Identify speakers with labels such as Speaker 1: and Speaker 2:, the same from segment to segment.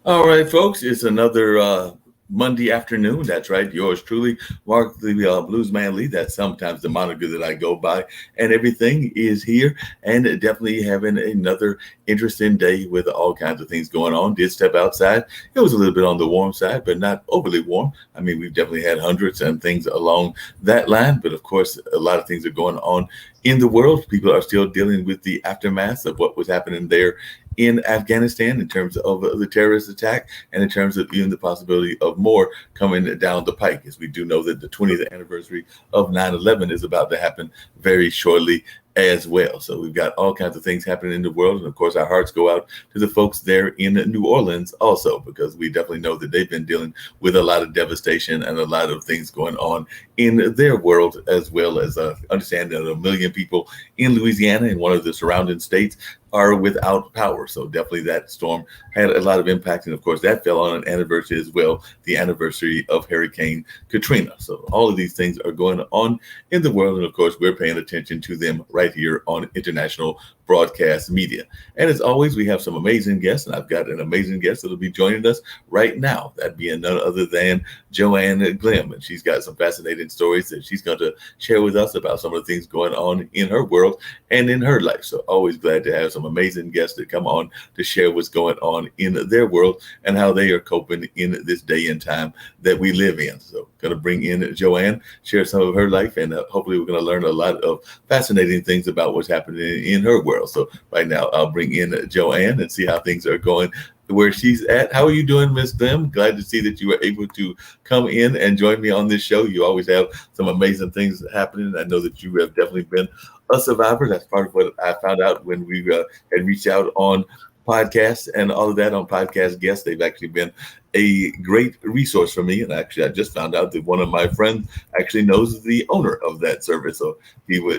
Speaker 1: All right, folks, it's another Monday afternoon. That's right, yours truly, Mark the Blues Man Lee. That's sometimes the moniker that I go by, and everything is here, and definitely having another interesting day with all kinds of things going on. Did step outside. It was a little bit on the warm side, but not overly warm. I mean, we've definitely had hundreds and things along that line, but of course, a lot of things are going on in the world. People are still dealing with the aftermath of what was happening there in Afghanistan in terms of the terrorist attack and in terms of even the possibility of more coming down the pike, as we do know that the 20th anniversary of 9/11 is about to happen very shortly as well. So we've got all kinds of things happening in the world. And of course, our hearts go out to the folks there in New Orleans also, because we definitely know that they've been dealing with a lot of devastation and a lot of things going on in their world, as well as understanding that 1 million people in Louisiana and one of the surrounding states are without power. So definitely that storm had a lot of impact. And of course, that fell on an anniversary as well, the anniversary of Hurricane Katrina. So all of these things are going on in the world. And of course, we're paying attention to them right here on International Broadcast Media. And as always, we have some amazing guests, and I've got an amazing guest that'll be joining us right now. That being none other than Joanne Glim. And she's got some fascinating stories that she's going to share with us about some of the things going on in her world and in her life. So always glad to have some amazing guests that come on to share what's going on in their world and how they are coping in this day and time that we live in. So going to bring in Joanne, share some of her life, and hopefully we're going to learn a lot of fascinating things about what's happening in her world. So right now I'll bring in Joanne and see how things are going where she's at. How are you doing, Miss Glim? Glad to see that you were able to come in and join me on this show. You always have some amazing things happening. I know that you have definitely been a survivor. That's part of what I found out when we had reached out on podcasts and all of that on podcast guests. They've actually been a great resource for me. And actually, I just found out that one of my friends actually knows the owner of that service. So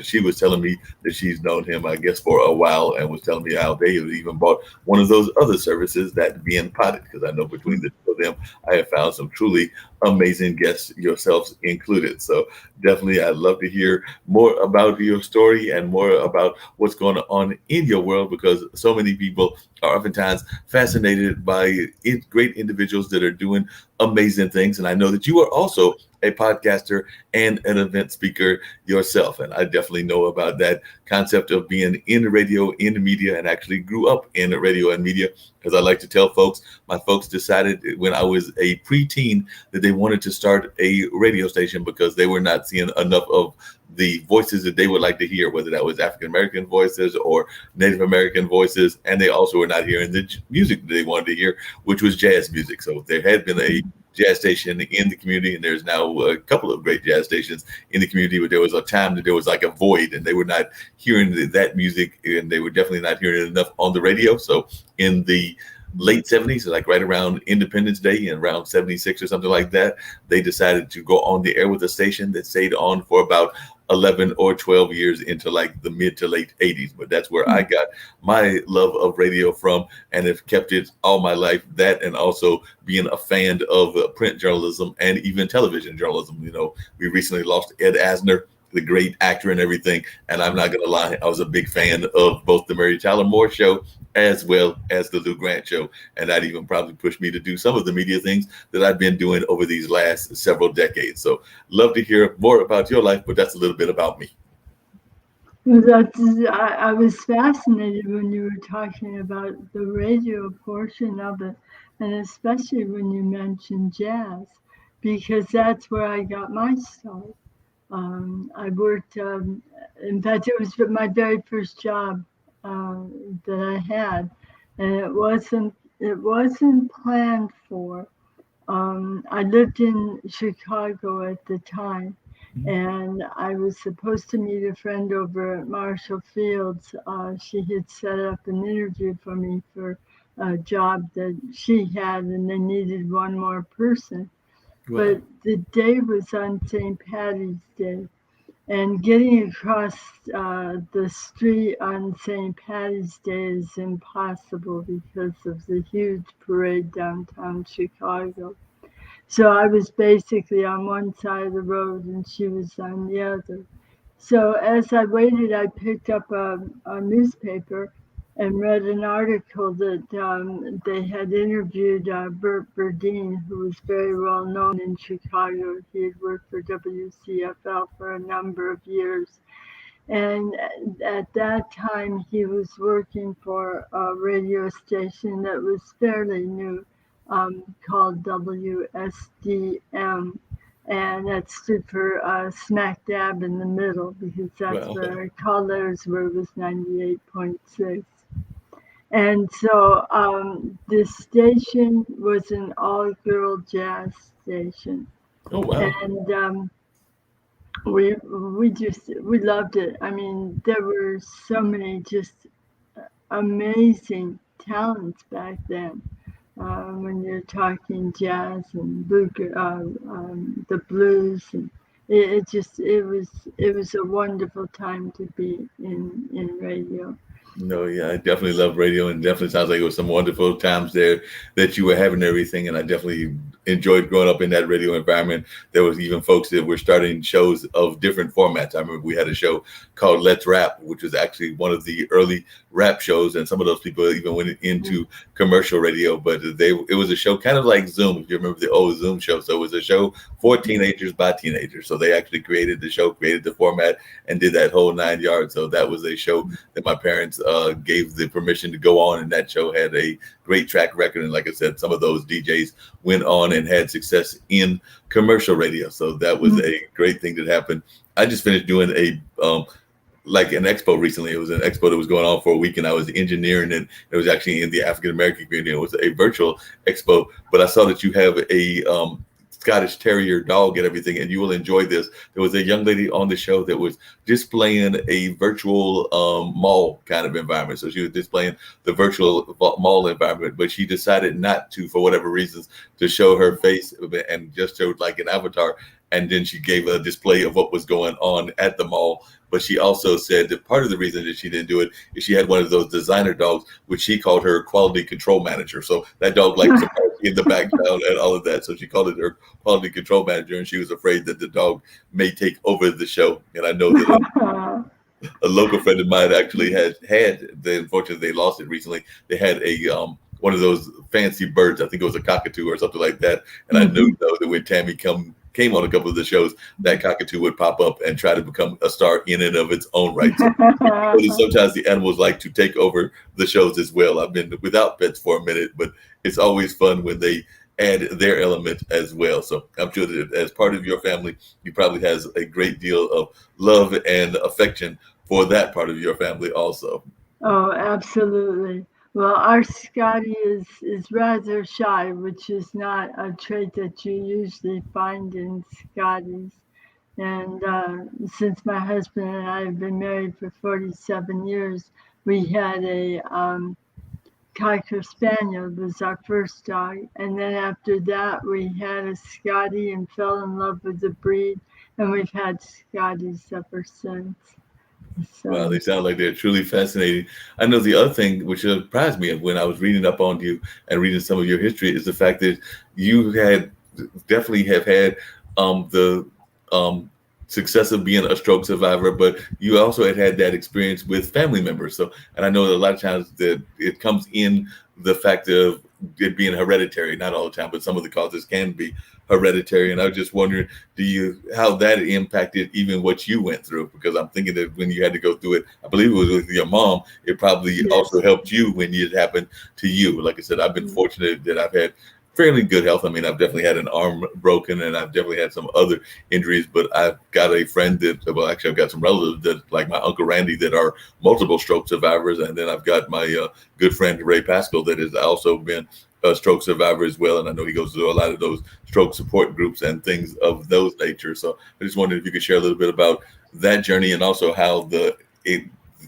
Speaker 1: she was telling me that she's known him, I guess, for a while, and was telling me how they have even bought one of those other services, that being Potted, because I know between the two of them, I have found some truly amazing guests, yourselves included. So definitely, I'd love to hear more about your story and more about what's going on in your world, because so many people are oftentimes fascinated by great individuals that are doing amazing things. And I know that you are also a podcaster and an event speaker yourself. And I definitely know about that concept of being in the radio, in the media, and actually grew up in the radio and media. Because I like to tell folks, my folks decided when I was a preteen that they wanted to start a radio station because they were not seeing enough of the voices that they would like to hear, whether that was African American voices or Native American voices. And they also were not hearing the music that they wanted to hear, which was jazz music. So there had been a jazz station in the community, and there's now a couple of great jazz stations in the community, but there was a time that there was like a void and they were not hearing that music, and they were definitely not hearing it enough on the radio. So in the late 70s, like right around Independence Day and around 76 or something like that, they decided to go on the air with a station that stayed on for about 11 or 12 years into like the mid to late 80s. But that's where I got my love of radio from, and have kept it all my life. That, and also being a fan of print journalism and even television journalism. You know, we recently lost Ed Asner, the great actor and everything. And I'm not going to lie, I was a big fan of both the Mary Tyler Moore Show as well as the Lou Grant Show. And that even probably pushed me to do some of the media things that I've been doing over these last several decades. So love to hear more about your life, but that's a little bit about me.
Speaker 2: Well, I was fascinated when you were talking about the radio portion of it, and especially when you mentioned jazz, because that's where I got my start. I worked, in fact, it was my very first job that I had, and it wasn't planned for. I lived in Chicago at the time, and I was supposed to meet a friend over at Marshall Fields. She had set up an interview for me for job that she had, and they needed one more person.
Speaker 1: Wow.
Speaker 2: But the day was on St. Patty's Day, and getting across the street on St. Patty's Day is impossible because of the huge parade downtown Chicago. So I was basically on one side of the road and she was on the other. So as I waited, I picked up a newspaper and read an article that they had interviewed Bert Burdine, who was very well known in Chicago. He had worked for WCFL for a number of years. And at that time, he was working for a radio station that was fairly new called WSDM. And that stood for smack dab in the middle because that's
Speaker 1: Wow.
Speaker 2: where call letters were was 98.6. And so this station was an all girl jazz station.
Speaker 1: Oh, wow.
Speaker 2: And we loved it. I mean, there were so many just amazing talents back then. When you're talking jazz and the blues, and it was a wonderful time to be in radio.
Speaker 1: No, yeah, I definitely love radio, and definitely sounds like it was some wonderful times there that you were having and everything. And I definitely enjoyed growing up in that radio environment. There was even folks that were starting shows of different formats. I remember we had a show called Let's Rap, which was actually one of the early rap shows, and some of those people even went into commercial radio. But it was a show kind of like Zoom, if you remember the old Zoom show. So it was a show for teenagers by teenagers. So they actually created the show, created the format, and did that whole 9 yards. So that was a show that my parents gave the permission to go on, and that show had a great track record. And like I said, some of those DJs went on and had success in commercial radio. So that was a great thing that happened. I just finished doing like an expo recently. It was an expo that was going on for a week, and I was engineering it. It was actually in the African American community. It was a virtual expo, but I saw that you have a Scottish Terrier dog and everything, and you will enjoy this. There was a young lady on the show that was displaying a virtual mall kind of environment. So she was displaying the virtual mall environment, but she decided not to, for whatever reasons, to show her face and just showed like an avatar. And then she gave a display of what was going on at the mall. But she also said that part of the reason that she didn't do it is she had one of those designer dogs, which she called her quality control manager. So that dog likes to in the background and all of that. So she called it her quality control manager, and she was afraid that the dog may take over the show. And I know that a local friend of mine actually unfortunately they lost it recently. They had a one of those fancy birds. I think it was a cockatoo or something like that. And I knew though that when Tammy came on a couple of the shows, that cockatoo would pop up and try to become a star in and of its own right. So sometimes the animals like to take over the shows as well. I've been without pets for a minute, but it's always fun when they add their element as well. So I'm sure that as part of your family, you probably has a great deal of love and affection for that part of your family also.
Speaker 2: Oh, absolutely. Well, our Scotty is rather shy, which is not a trait that you usually find in Scotties. And since my husband and I have been married for 47 years, we had a Cocker Spaniel was our first dog. And then after that, we had a Scotty and fell in love with the breed. And we've had Scotties ever since.
Speaker 1: Wow,
Speaker 2: So,
Speaker 1: they sound like they're truly fascinating. I know the other thing which surprised me when I was reading up on you and reading some of your history is the fact that you had definitely have had the success of being a stroke survivor, but you also had that experience with family members. So, and I know that a lot of times that it comes in the fact of it being hereditary, not all the time, but some of the causes can be hereditary. And I was just wondering, how that impacted even what you went through? Because I'm thinking that when you had to go through it, I believe it was with your mom, it probably also
Speaker 2: yes.
Speaker 1: helped you when it happened to you. Like I said, I've been fortunate that I've had fairly good health. I mean, I've definitely had an arm broken and I've definitely had some other injuries, but I've got a friend well, actually, I've got some relatives that, like my Uncle Randy, that are multiple stroke survivors. And then I've got my good friend, Ray Pascal, that has also been a stroke survivor as well. And I know he goes through a lot of those stroke support groups and things of those nature. So I just wondered if you could share a little bit about that journey and also how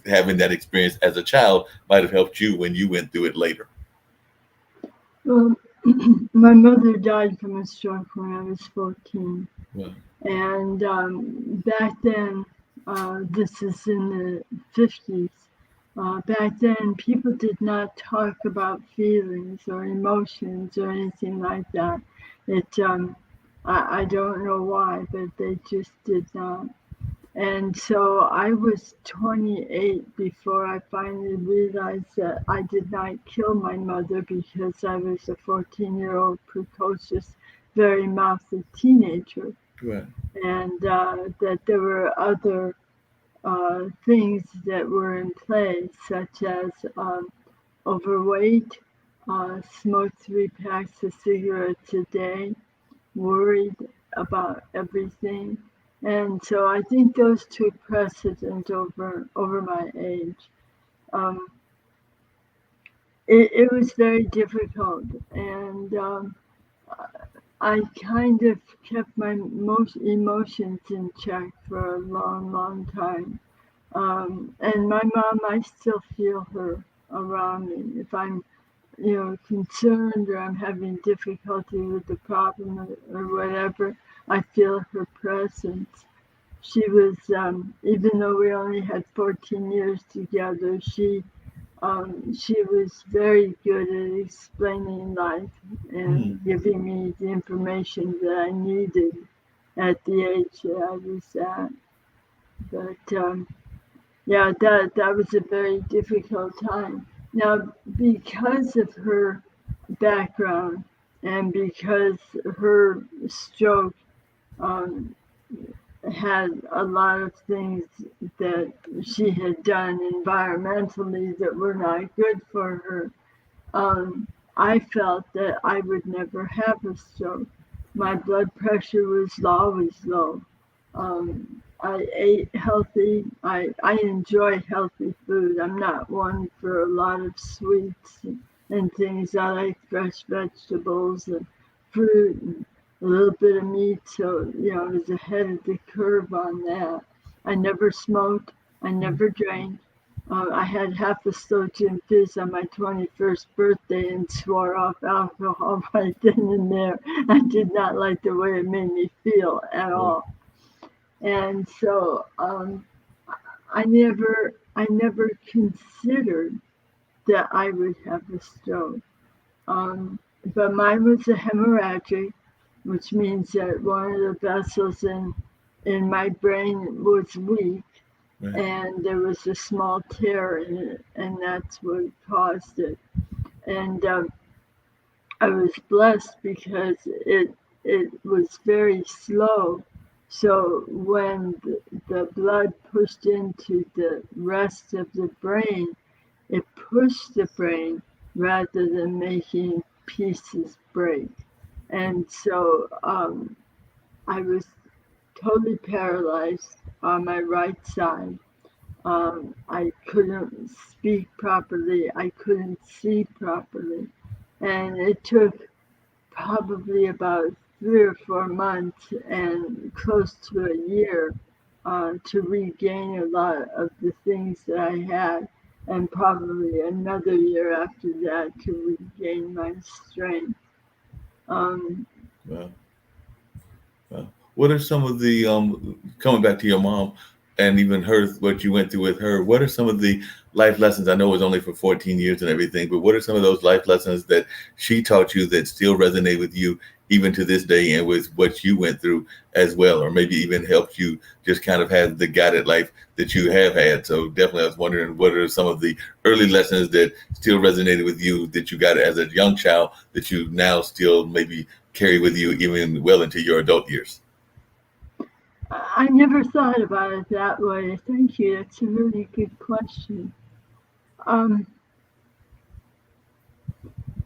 Speaker 1: having that experience as a child might have helped you when you went through it later.
Speaker 2: Well, my mother died from a stroke when I was 14.
Speaker 1: Well,
Speaker 2: And back then, this is in the 50s, back then people did not talk about feelings or emotions or anything like that. It, I don't know why, but they just did not. And so I was 28 before I finally realized that I did not kill my mother because I was a 14-year-old precocious, very mouthy teenager,
Speaker 1: right.
Speaker 2: and that there were other things that were in play, such as overweight, smoked 3 packs of cigarettes a day, worried about everything. And so I think those took precedent over my age. Um, it was very difficult, and I kind of kept my most emotions in check for a long, long time. And my mom, I still feel her around me. If I'm, concerned or I'm having difficulty with the problem or whatever, I feel her presence. She was, even though we only had 14 years together, she was very good at explaining life
Speaker 1: Mm,
Speaker 2: and giving me the information that I needed at the age that I was at. But yeah, that was a very difficult time. Now, because of her background and because her stroke um, had a lot of things that she had done environmentally that were not good for her, um, I felt that I would never have a stroke. My blood pressure was always low. I ate healthy. I enjoy healthy food. I'm not one for a lot of sweets and things. I like fresh vegetables and fruit and a little bit of meat. So, I was ahead of the curve on that. I never smoked. I never drank. I had half a Stogian fizz on my 21st birthday and swore off alcohol right then and there. I did not like the way it made me feel at
Speaker 1: right.
Speaker 2: all. And so I never considered that I would have a stroke. Um, but mine was a hemorrhagic, which means that one of the vessels in my brain was weak
Speaker 1: Right.
Speaker 2: and there was a small tear in it, and that's what caused it. And I was blessed because it was very slow. So when the blood pushed into the rest of the brain, it pushed the brain rather than making pieces break. And so I was totally paralyzed on my right side. I couldn't speak properly. I couldn't see properly. And it took probably about 3 or 4 months and close to a year to regain a lot of the things that I had, and probably another year after that to regain my strength. Um,
Speaker 1: Well, what are some of the coming back to your mom and even her, what you went through with her? What are some of the life lessons? I know it was only for 14 years and everything, but what are some of those life lessons that she taught you that still resonate with you even to this day and with what you went through as well, or maybe even helped you just kind of have the guided life that you have had? So definitely, I was wondering what are some of the early lessons that still resonated with you that you got as a young child that you now still maybe carry with you even well into your adult years?
Speaker 2: I never thought about it that way. Thank you. That's a really good question. Um,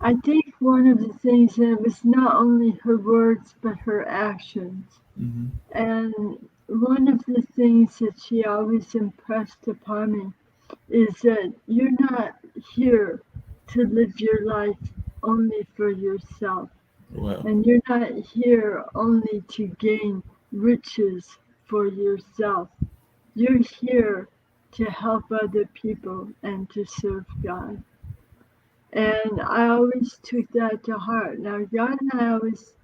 Speaker 2: I think one of the things that was not only her words but her actions.
Speaker 1: Mm-hmm.
Speaker 2: And one of the things that she always impressed upon me is that you're not here to live your life only for yourself.
Speaker 1: Wow.
Speaker 2: And you're not here only to gain riches for yourself. You're here to help other people and to serve God. And I always took that to heart. Now, God and I always,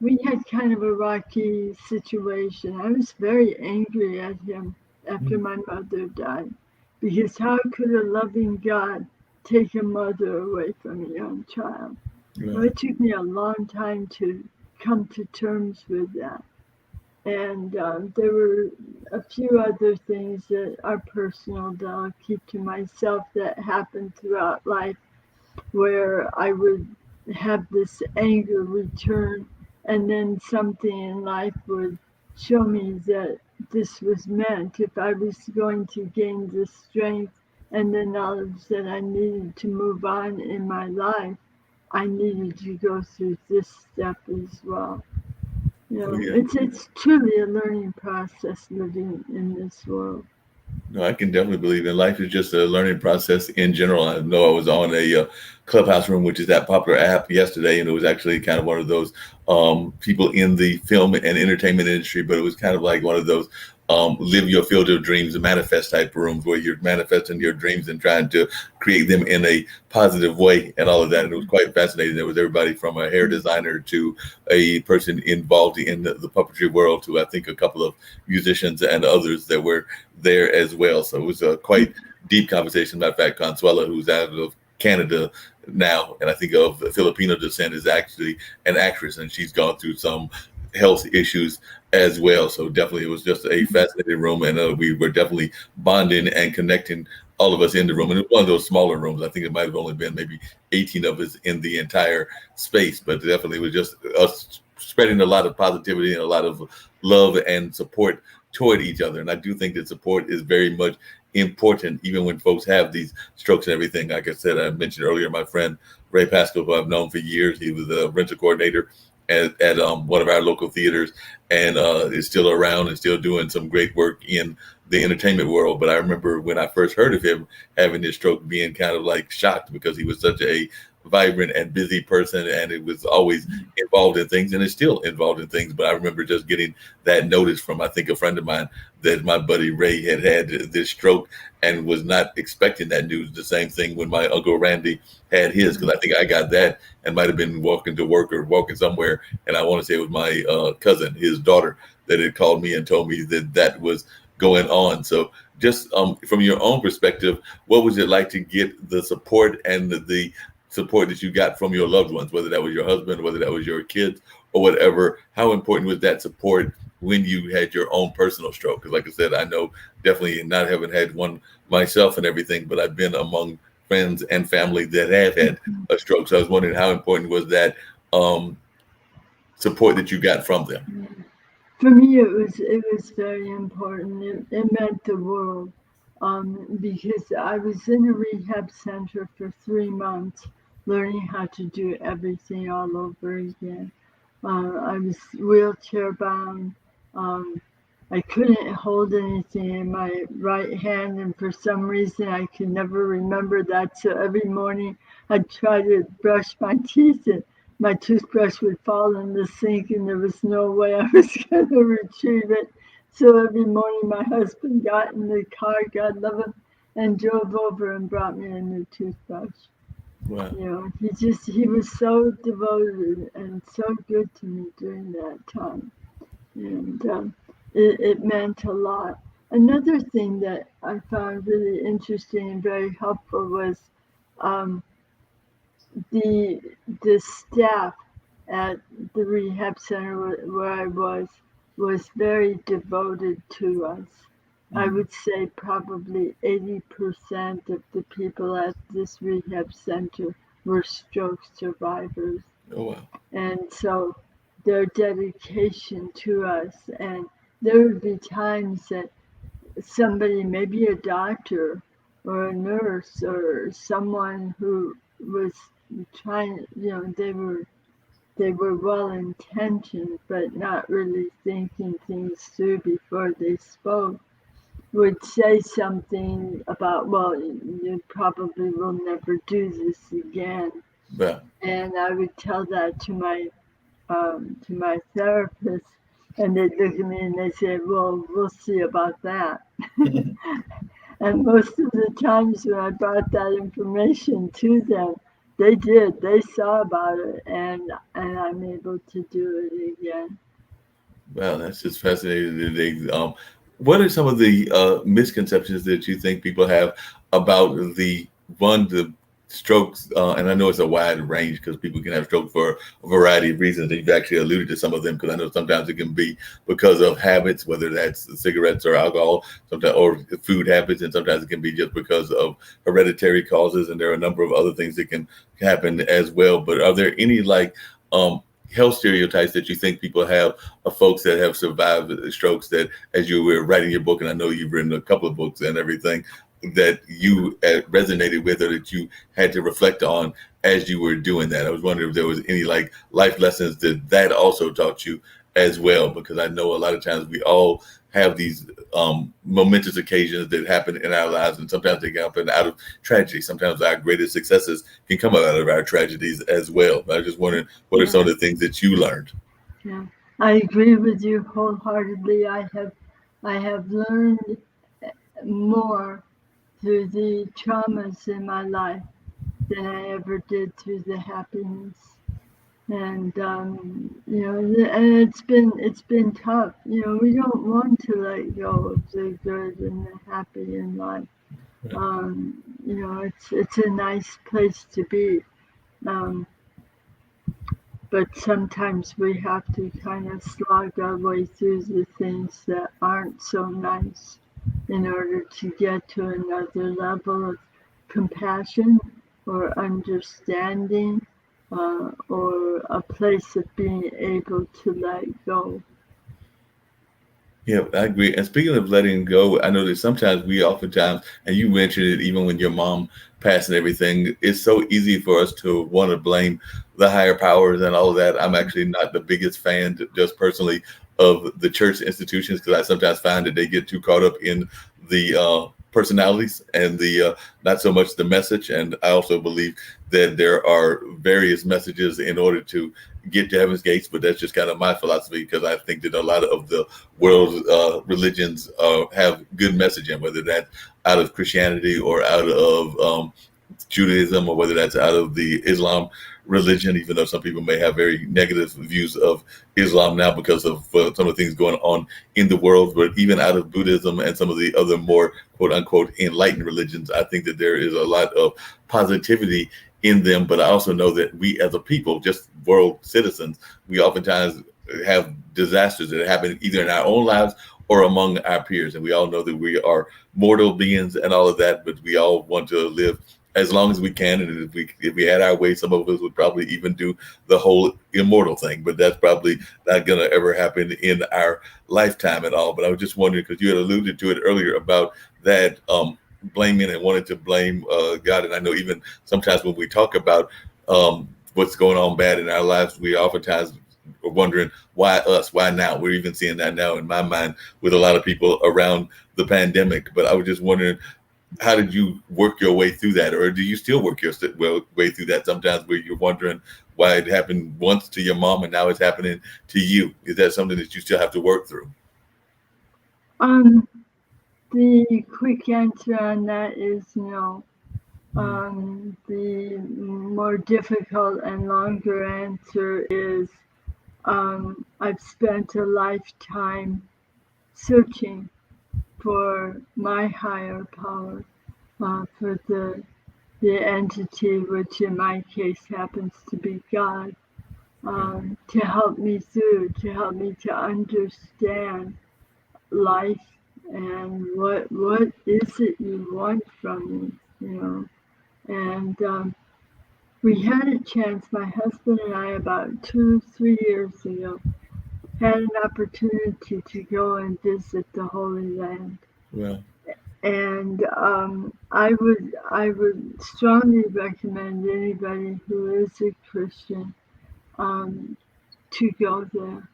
Speaker 2: we had kind of a rocky situation. I was very angry at him after
Speaker 1: Mm.
Speaker 2: my mother died, because how could a loving God take a mother away from a young child? Well,
Speaker 1: Right.
Speaker 2: it took me a long time to come to terms with that. And there were a few other things that are personal that I'll keep to myself that happened throughout life where I would have this anger return, and then something in life would show me that this was meant. If I was going to gain this strength and the knowledge that I needed to move on in my life, I needed to go through this step as well. You
Speaker 1: Oh,
Speaker 2: know,
Speaker 1: yeah.
Speaker 2: it's truly a learning process living in this world.
Speaker 1: No, I can definitely believe in life is just a learning process in general. I know I was on a Clubhouse room, which is that popular app yesterday, and it was actually kind of one of those people in the film and entertainment industry, but it was kind of like one of those live your field of dreams and manifest type rooms where you're manifesting your dreams and trying to create them in a positive way and all of that. And it was quite fascinating. There was everybody from a hair designer to a person involved in the puppetry world to I think a couple of musicians and others that were there as well. So it was a quite deep conversation. Matter of fact, Consuela, who's out of Canada now, and I think of Filipino descent, is actually an actress, and she's gone through some health issues as well. So definitely, it was just a fascinating room, and we were definitely bonding and connecting all of us in the room. And it was one of those smaller rooms. I think it might have only been maybe 18 of us in the entire space, but definitely it was just us spreading a lot of positivity and a lot of love and support toward each other. And I do think that support is very much important, even when folks have these strokes and everything. Like I said, I mentioned earlier, my friend Ray Pascal, who I've known for years, he was a rental coordinator at one of our local theaters and is still around and still doing some great work in the entertainment world. But I remember when I first heard of him having this stroke, being kind of like shocked because he was such a vibrant and busy person and it was always involved in things and is still involved in things. But I remember just getting that notice from I think a friend of mine that my buddy Ray had this stroke and was not expecting that news. The same thing when my uncle Randy had his, because I think I got that and might have been walking to work or walking somewhere, and I want to say it was my cousin, his daughter, that had called me and told me that that was going on. So just from your own perspective, what was it like to get the support and the support that you got from your loved ones, whether that was your husband, whether that was your kids or whatever? How important was that support when you had your own personal stroke? Because like I said, I know definitely not having had one myself and everything, but I've been among friends and family that have had a stroke. So I was wondering how important was that um, support that you got from them?
Speaker 2: For me, it was very important. It meant the world, because I was in a rehab center for 3 months, learning how to do everything all over again. I was wheelchair bound. Um, I couldn't hold anything in my right hand, and for some reason, I could never remember that. So every morning, I'd try to brush my teeth, and my toothbrush would fall in the sink, and there was no way I was going to retrieve it. So every morning, my husband got in the car, God love him, and drove over and brought me a new toothbrush.
Speaker 1: Wow.
Speaker 2: You know, he was so devoted and so good to me during that time. And it meant a lot. Another thing that I found really interesting and very helpful was um, the the staff at the rehab center where I was very devoted to us. I
Speaker 1: Mhm.
Speaker 2: would say probably 80% of the people at this rehab center were stroke survivors.
Speaker 1: Oh wow.
Speaker 2: And so their dedication to us, and there would be times that somebody, maybe a doctor or a nurse or someone who was trying, they were well intentioned but not really thinking things through before they spoke, would say something about, well, you probably will never do this again.
Speaker 1: Yeah.
Speaker 2: And I would tell that to my therapist, and they'd look at me and they say, "Well, we'll see about that." And most of the times when I brought that information to them, they did. They saw about it, and I'm able to do it again.
Speaker 1: Well, that's just fascinating today. What are some of the misconceptions that you think people have about the strokes? And I know it's a wide range because people can have stroke for a variety of reasons. And you've actually alluded to some of them because I know sometimes it can be because of habits, whether that's cigarettes or alcohol, sometimes or food habits, and sometimes it can be just because of hereditary causes. And there are a number of other things that can happen as well. But are there any um, health stereotypes that you think people have of folks that have survived strokes that as you were writing your book, and I know you've written a couple of books and everything, that you resonated with or that you had to reflect on as you were doing that? I was wondering if there was any like life lessons that also taught you as well, because I know a lot of times we all have these momentous occasions that happen in our lives, and sometimes they happen out of tragedy. Sometimes our greatest successes can come out of our tragedies as well. But I was just wondering, what are some of
Speaker 2: Yeah,
Speaker 1: the things that you learned?
Speaker 2: yeah. I agree with you wholeheartedly. I have learned more through the traumas in my life than I ever did through the happiness. And and it's been tough. We don't want to let go of the good and the happy in life. It's a nice place to be. Um, but sometimes we have to kind of slog our way through the things that aren't so nice in order to get to another level of compassion or understanding or a place of being able to let go.
Speaker 1: Yeah, I agree. And speaking of letting go, I know that sometimes we oftentimes, and you mentioned it even when your mom passed and everything, it's so easy for us to want to blame the higher powers and all of that. I'm actually not the biggest fan, just personally, of the church institutions because I sometimes find that they get too caught up in the personalities and the not so much the message. And I also believe that there are various messages in order to get to heaven's gates, but that's just kind of my philosophy because I think that a lot of the world religions have good messaging, whether that's out of Christianity or out of Judaism or whether that's out of the Islam religion, even though some people may have very negative views of Islam now because of some of the things going on in the world. But even out of Buddhism and some of the other more quote unquote enlightened religions, I think that there is a lot of positivity in them. But I also know that we as a people, just world citizens, we oftentimes have disasters that happen either in our own lives or among our peers. And we all know that we are mortal beings and all of that, but we all want to live as long as we can. And if we had our way, some of us would probably even do the whole immortal thing. But that's probably not going to ever happen in our lifetime at all. But I was just wondering because you had alluded to it earlier about that blaming and wanting to blame God. And I know even sometimes when we talk about what's going on bad in our lives, we oftentimes are wondering why us, why now. We're even seeing that now in my mind with a lot of people around the pandemic. But I was just wondering, how did you work your way through that, or do you still work your way through that sometimes where you're wondering why it happened once to your mom and now it's happening to you? Is that something that you still have to work through?
Speaker 2: Um, the quick answer on that is no. The more difficult and longer answer is I've spent a lifetime searching for my higher power, for the entity, which in my case happens to be God, to help me through, to help me to understand life and what is it you want from me, you know. And we had a chance, my husband and I, about 3 years ago, had an opportunity to go and visit the Holy Land.
Speaker 1: Well,
Speaker 2: And I would strongly recommend anybody who is a Christian um, to go there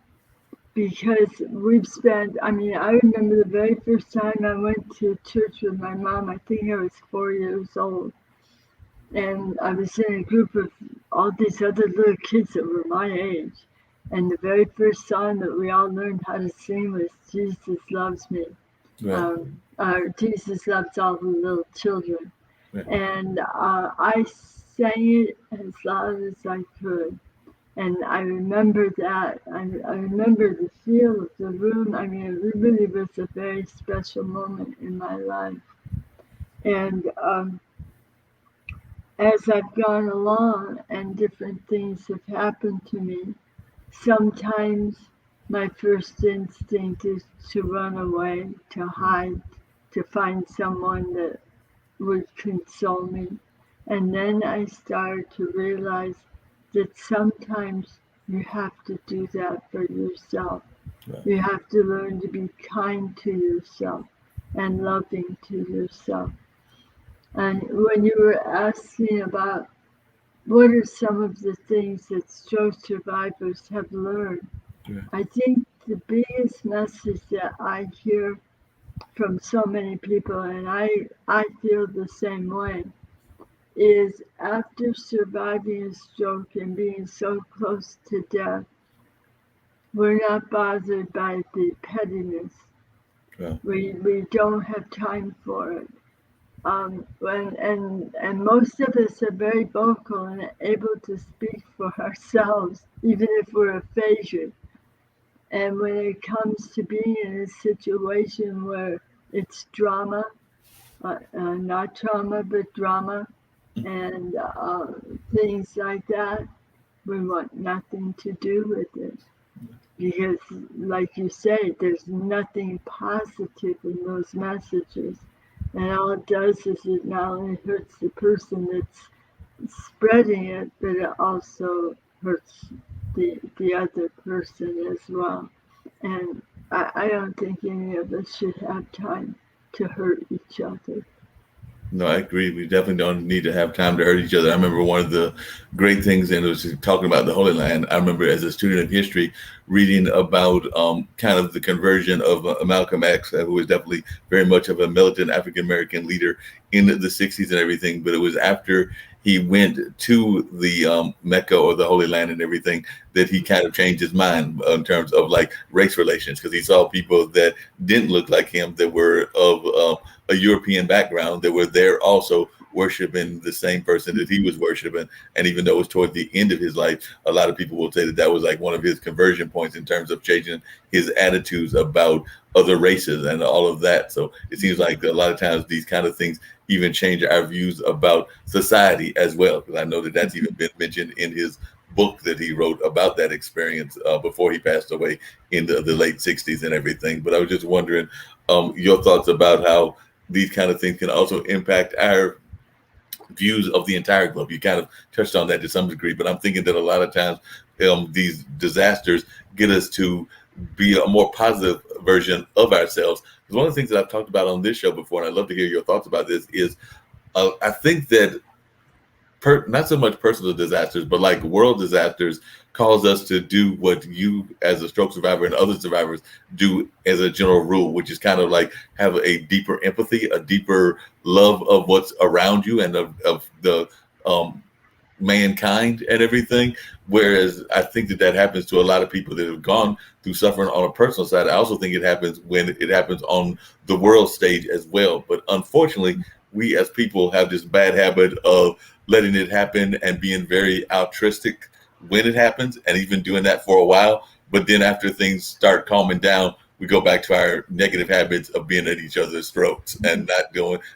Speaker 2: because we've spent. I mean, I remember the very first time I went to church with my mom. I think I was 4 years old, and I was in a group of all these other little kids that were my age. And the very first song that we all learned how to sing was "Jesus Loves Me."
Speaker 1: right,
Speaker 2: Jesus loves all the little children.
Speaker 1: right,
Speaker 2: And I sang it as loud as I could. And I remember that. I remember the feel of the room. I mean, it really was a very special moment in my life. And as I've gone along and different things have happened to me, sometimes my first instinct is to run away, to hide, to find someone that would console me. And then I started to realize that sometimes you have to do that for yourself.
Speaker 1: Right.
Speaker 2: You have to learn to be kind to yourself and loving to yourself. And when you were asking about what are some of the things that stroke survivors have learned,
Speaker 1: Right.
Speaker 2: I think the biggest message that I hear from so many people, and I feel the same way, is after surviving a stroke and being so close to death, we're not bothered by the pettiness.
Speaker 1: Right.
Speaker 2: We don't have time for it. And most of us are very vocal and able to speak for ourselves, even if we're aphasia. And when it comes to being in a situation where it's drama, not trauma, but drama, and things like that, we want nothing to do with it. Because, like you say, there's nothing positive in those messages. And all it does is it not only hurts the person that's spreading it, but it also hurts the other person as well. And I don't think any of us should have time to hurt each other.
Speaker 1: No, I agree. We definitely don't need to have time to hurt each other. I remember one of the great things, and it was talking about the Holy Land. I remember as a student of history reading about kind of the conversion of Malcolm X, who was definitely very much of a militant African American leader in the 60s and everything. But it was after he went to the Mecca or the Holy Land and everything that he kind of changed his mind in terms of like race relations, because he saw people that didn't look like him, that were of a European background, that were there also worshiping the same person that he was worshiping. And even though it was toward the end of his life, a lot of people will say that that was like one of his conversion points in terms of changing his attitudes about other races and all of that. So it seems like a lot of times these kind of things even change our views about society as well, because I know that that's even been mentioned in his book that he wrote about that experience before he passed away in the late 60s and everything. But I was just wondering your thoughts about how these kind of things can also impact our views of the entire globe. You kind of touched on that to some degree, but I'm thinking that a lot of times these disasters get us to be a more positive version of ourselves. Because one of the things that I've talked about on this show before, and I'd love to hear your thoughts about this, is I think that not so much personal disasters, but like world disasters cause us to do what you as a stroke survivor and other survivors do as a general rule, which is kind of like have a deeper empathy, a deeper love of what's around you and of the um, mankind and everything. Whereas I think that that happens to a lot of people that have gone through suffering on a personal side. I also think it happens when it happens on the world stage as well. But unfortunately, we as people have this bad habit of letting it happen and being very altruistic when it happens, and even doing that for a while. But then after things start calming down, we go back to our negative habits of being at each other's throats and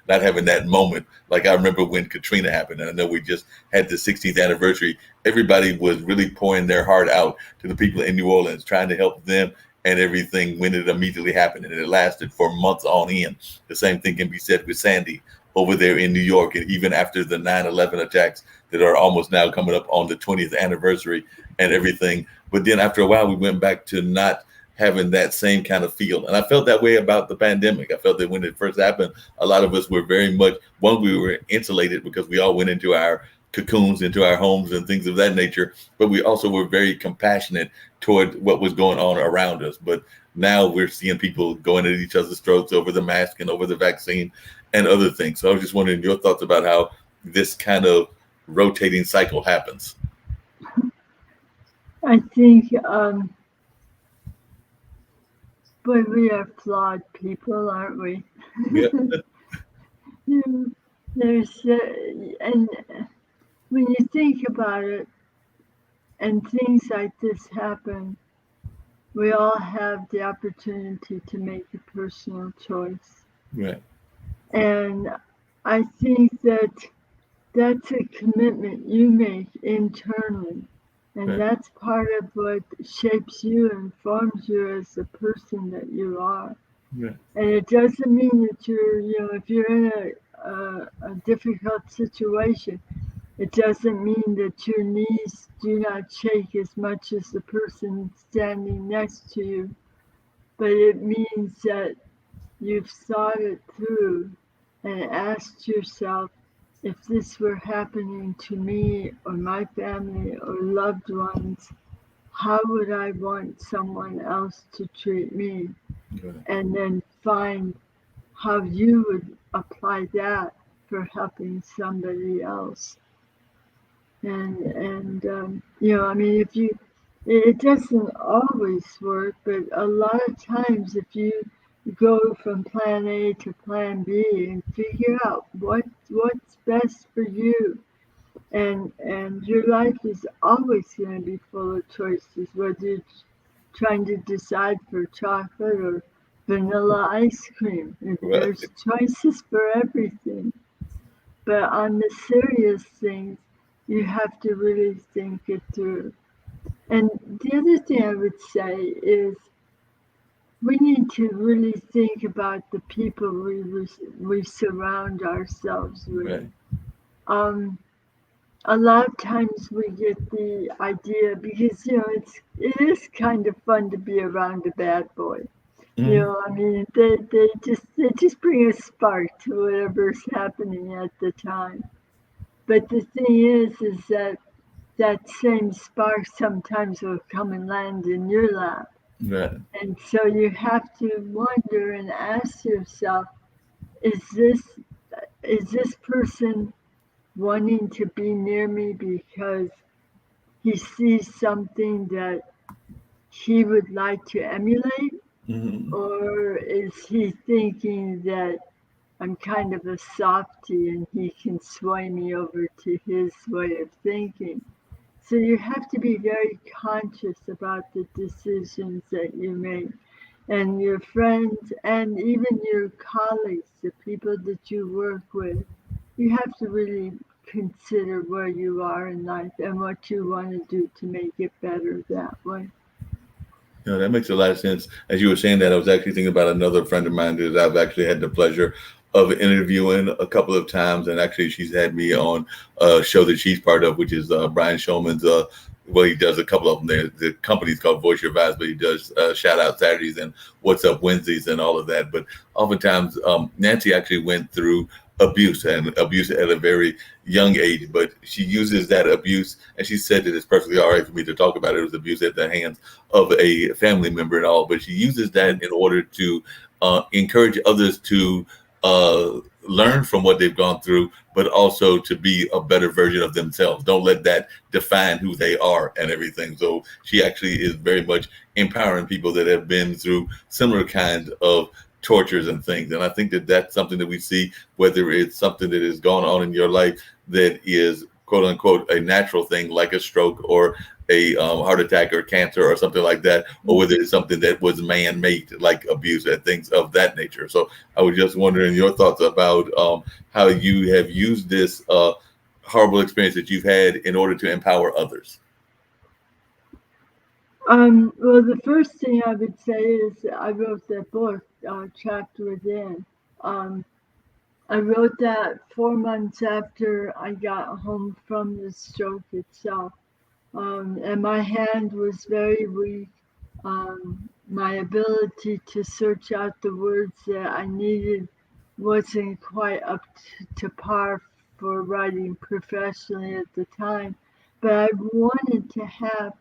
Speaker 1: not having that moment. Like I remember when Katrina happened, and I know we just had the 60th anniversary. Everybody was really pouring their heart out to the people in New Orleans, trying to help them and everything when it immediately happened, and it lasted for months on end. The same thing can be said with Sandy over there in New York, and even after the 9/11 attacks that are almost now coming up on the 20th anniversary and everything. But then after a while, we went back to not having that same kind of feel. And I felt that way about the pandemic. I felt that when it first happened, a lot of us were very much, one, we were insulated because we all went into our cocoons, into our homes and things of that nature. But we also were very compassionate toward what was going on around us. But now we're seeing people going at each other's throats over the mask and over the vaccine and other things. So I was just wondering your thoughts about how this kind of rotating cycle happens.
Speaker 2: I think, boy, we are flawed people, aren't we?
Speaker 1: Yeah.
Speaker 2: You know, there's and when you think about it, and things like this happen, we all have the opportunity to make a personal choice.
Speaker 1: Right.
Speaker 2: And I think that that's a commitment you make internally. And
Speaker 1: Right.
Speaker 2: that's part of what shapes you and forms you as the person that you are.
Speaker 1: Right.
Speaker 2: And it doesn't mean that if you're in a difficult situation, it doesn't mean that your knees do not shake as much as the person standing next to you, but it means that you've thought it through and asked yourself, if this were happening to me or my family or loved ones, how would I want someone else to treat me?
Speaker 1: Right.
Speaker 2: And then find how you would apply that for helping somebody else. I mean, if you, it doesn't always work, but a lot of times if you go from plan A to plan B and figure out what's best for you, and your life is always going to be full of choices, whether you're trying to decide for chocolate or vanilla ice cream.
Speaker 1: Right.
Speaker 2: There's choices for everything. But on the serious things, you have to really think it through. And the other thing I would say is we need to really think about the people we surround ourselves with.
Speaker 1: Right.
Speaker 2: Um, a lot of times we get the idea because it is kind of fun to be around a bad boy.
Speaker 1: Mm-hmm.
Speaker 2: I mean they just bring a spark to whatever's happening at the time. But the thing is that that same spark sometimes will come and land in your lap.
Speaker 1: Right.
Speaker 2: And so you have to wonder and ask yourself, is this person wanting to be near me because he sees something that he would like to emulate?
Speaker 1: Mm-hmm.
Speaker 2: Or is he thinking that I'm kind of a softie and he can sway me over to his way of thinking? So you have to be very conscious about the decisions that you make. And your friends and even your colleagues, the people that you work with, you have to really consider where you are in life and what you want to do to make it better that way.
Speaker 1: That makes a lot of sense. As you were saying that, I was actually thinking about another friend of mine that I've actually had the pleasure of interviewing a couple of times, and actually she's had me on a show that she's part of, which is Brian Shulman's. Well, he does a couple of them. The company's called Voice Your Vibes, but he does Shout Out Saturdays and What's Up Wednesdays and all of that. But oftentimes, Nancy actually went through abuse and abuse at a very young age, but she uses that abuse, and she said that it's perfectly all right for me to talk about it. It was abuse at the hands of a family member and all, but she uses that in order to encourage others to learn from what they've gone through, but also to be a better version of themselves. Don't let that define who they are and everything. So she actually is very much empowering people that have been through similar kinds of tortures and things. And I think that that's something that we see, whether it's something that has gone on in your life that is quote unquote a natural thing like a stroke or a heart attack or cancer or something like that, or whether it's something that was man-made like abuse and things of that nature. So I was just wondering your thoughts about how you have used this horrible experience that you've had in order to empower others.
Speaker 2: Well, the first thing I would say is I wrote that book, Trapped Within. Um, I wrote that 4 months after I got home from the stroke itself. And my hand was very weak. My ability to search out the words that I needed wasn't quite up to par for writing professionally at the time. But I wanted to have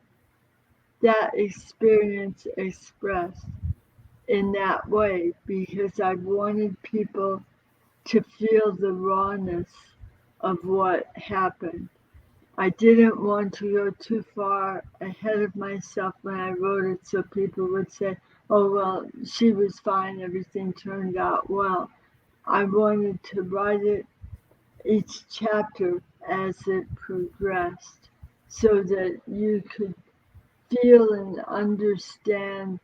Speaker 2: that experience expressed in that way because I wanted people to feel the rawness of what happened. I didn't want to go too far ahead of myself when I wrote it so people would say, oh, well, she was fine, everything turned out well. I wanted to write it each chapter as it progressed so that you could feel and understand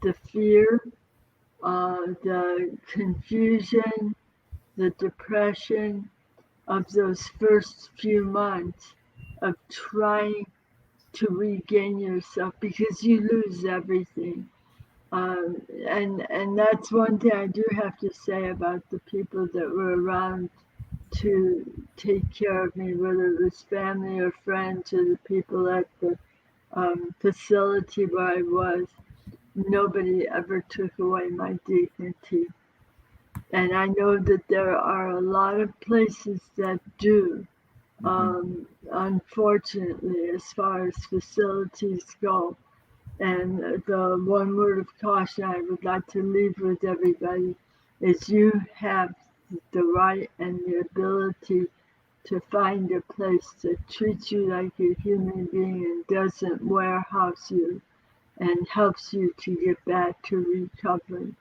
Speaker 2: the fear, the confusion, the depression of those first few months of trying to regain yourself because you lose everything. And that's one thing I do have to say about the people that were around to take care of me, whether it was family or friends or the people at the facility where I was. Nobody ever took away my dignity. And I know that there are a lot of places that do.
Speaker 1: Hmm.
Speaker 2: Unfortunately, as far as facilities go. And the one word of caution I would like to leave with everybody is you have the right and the ability to find a place that treats you like a human being and doesn't warehouse you and helps you to get back to recovery.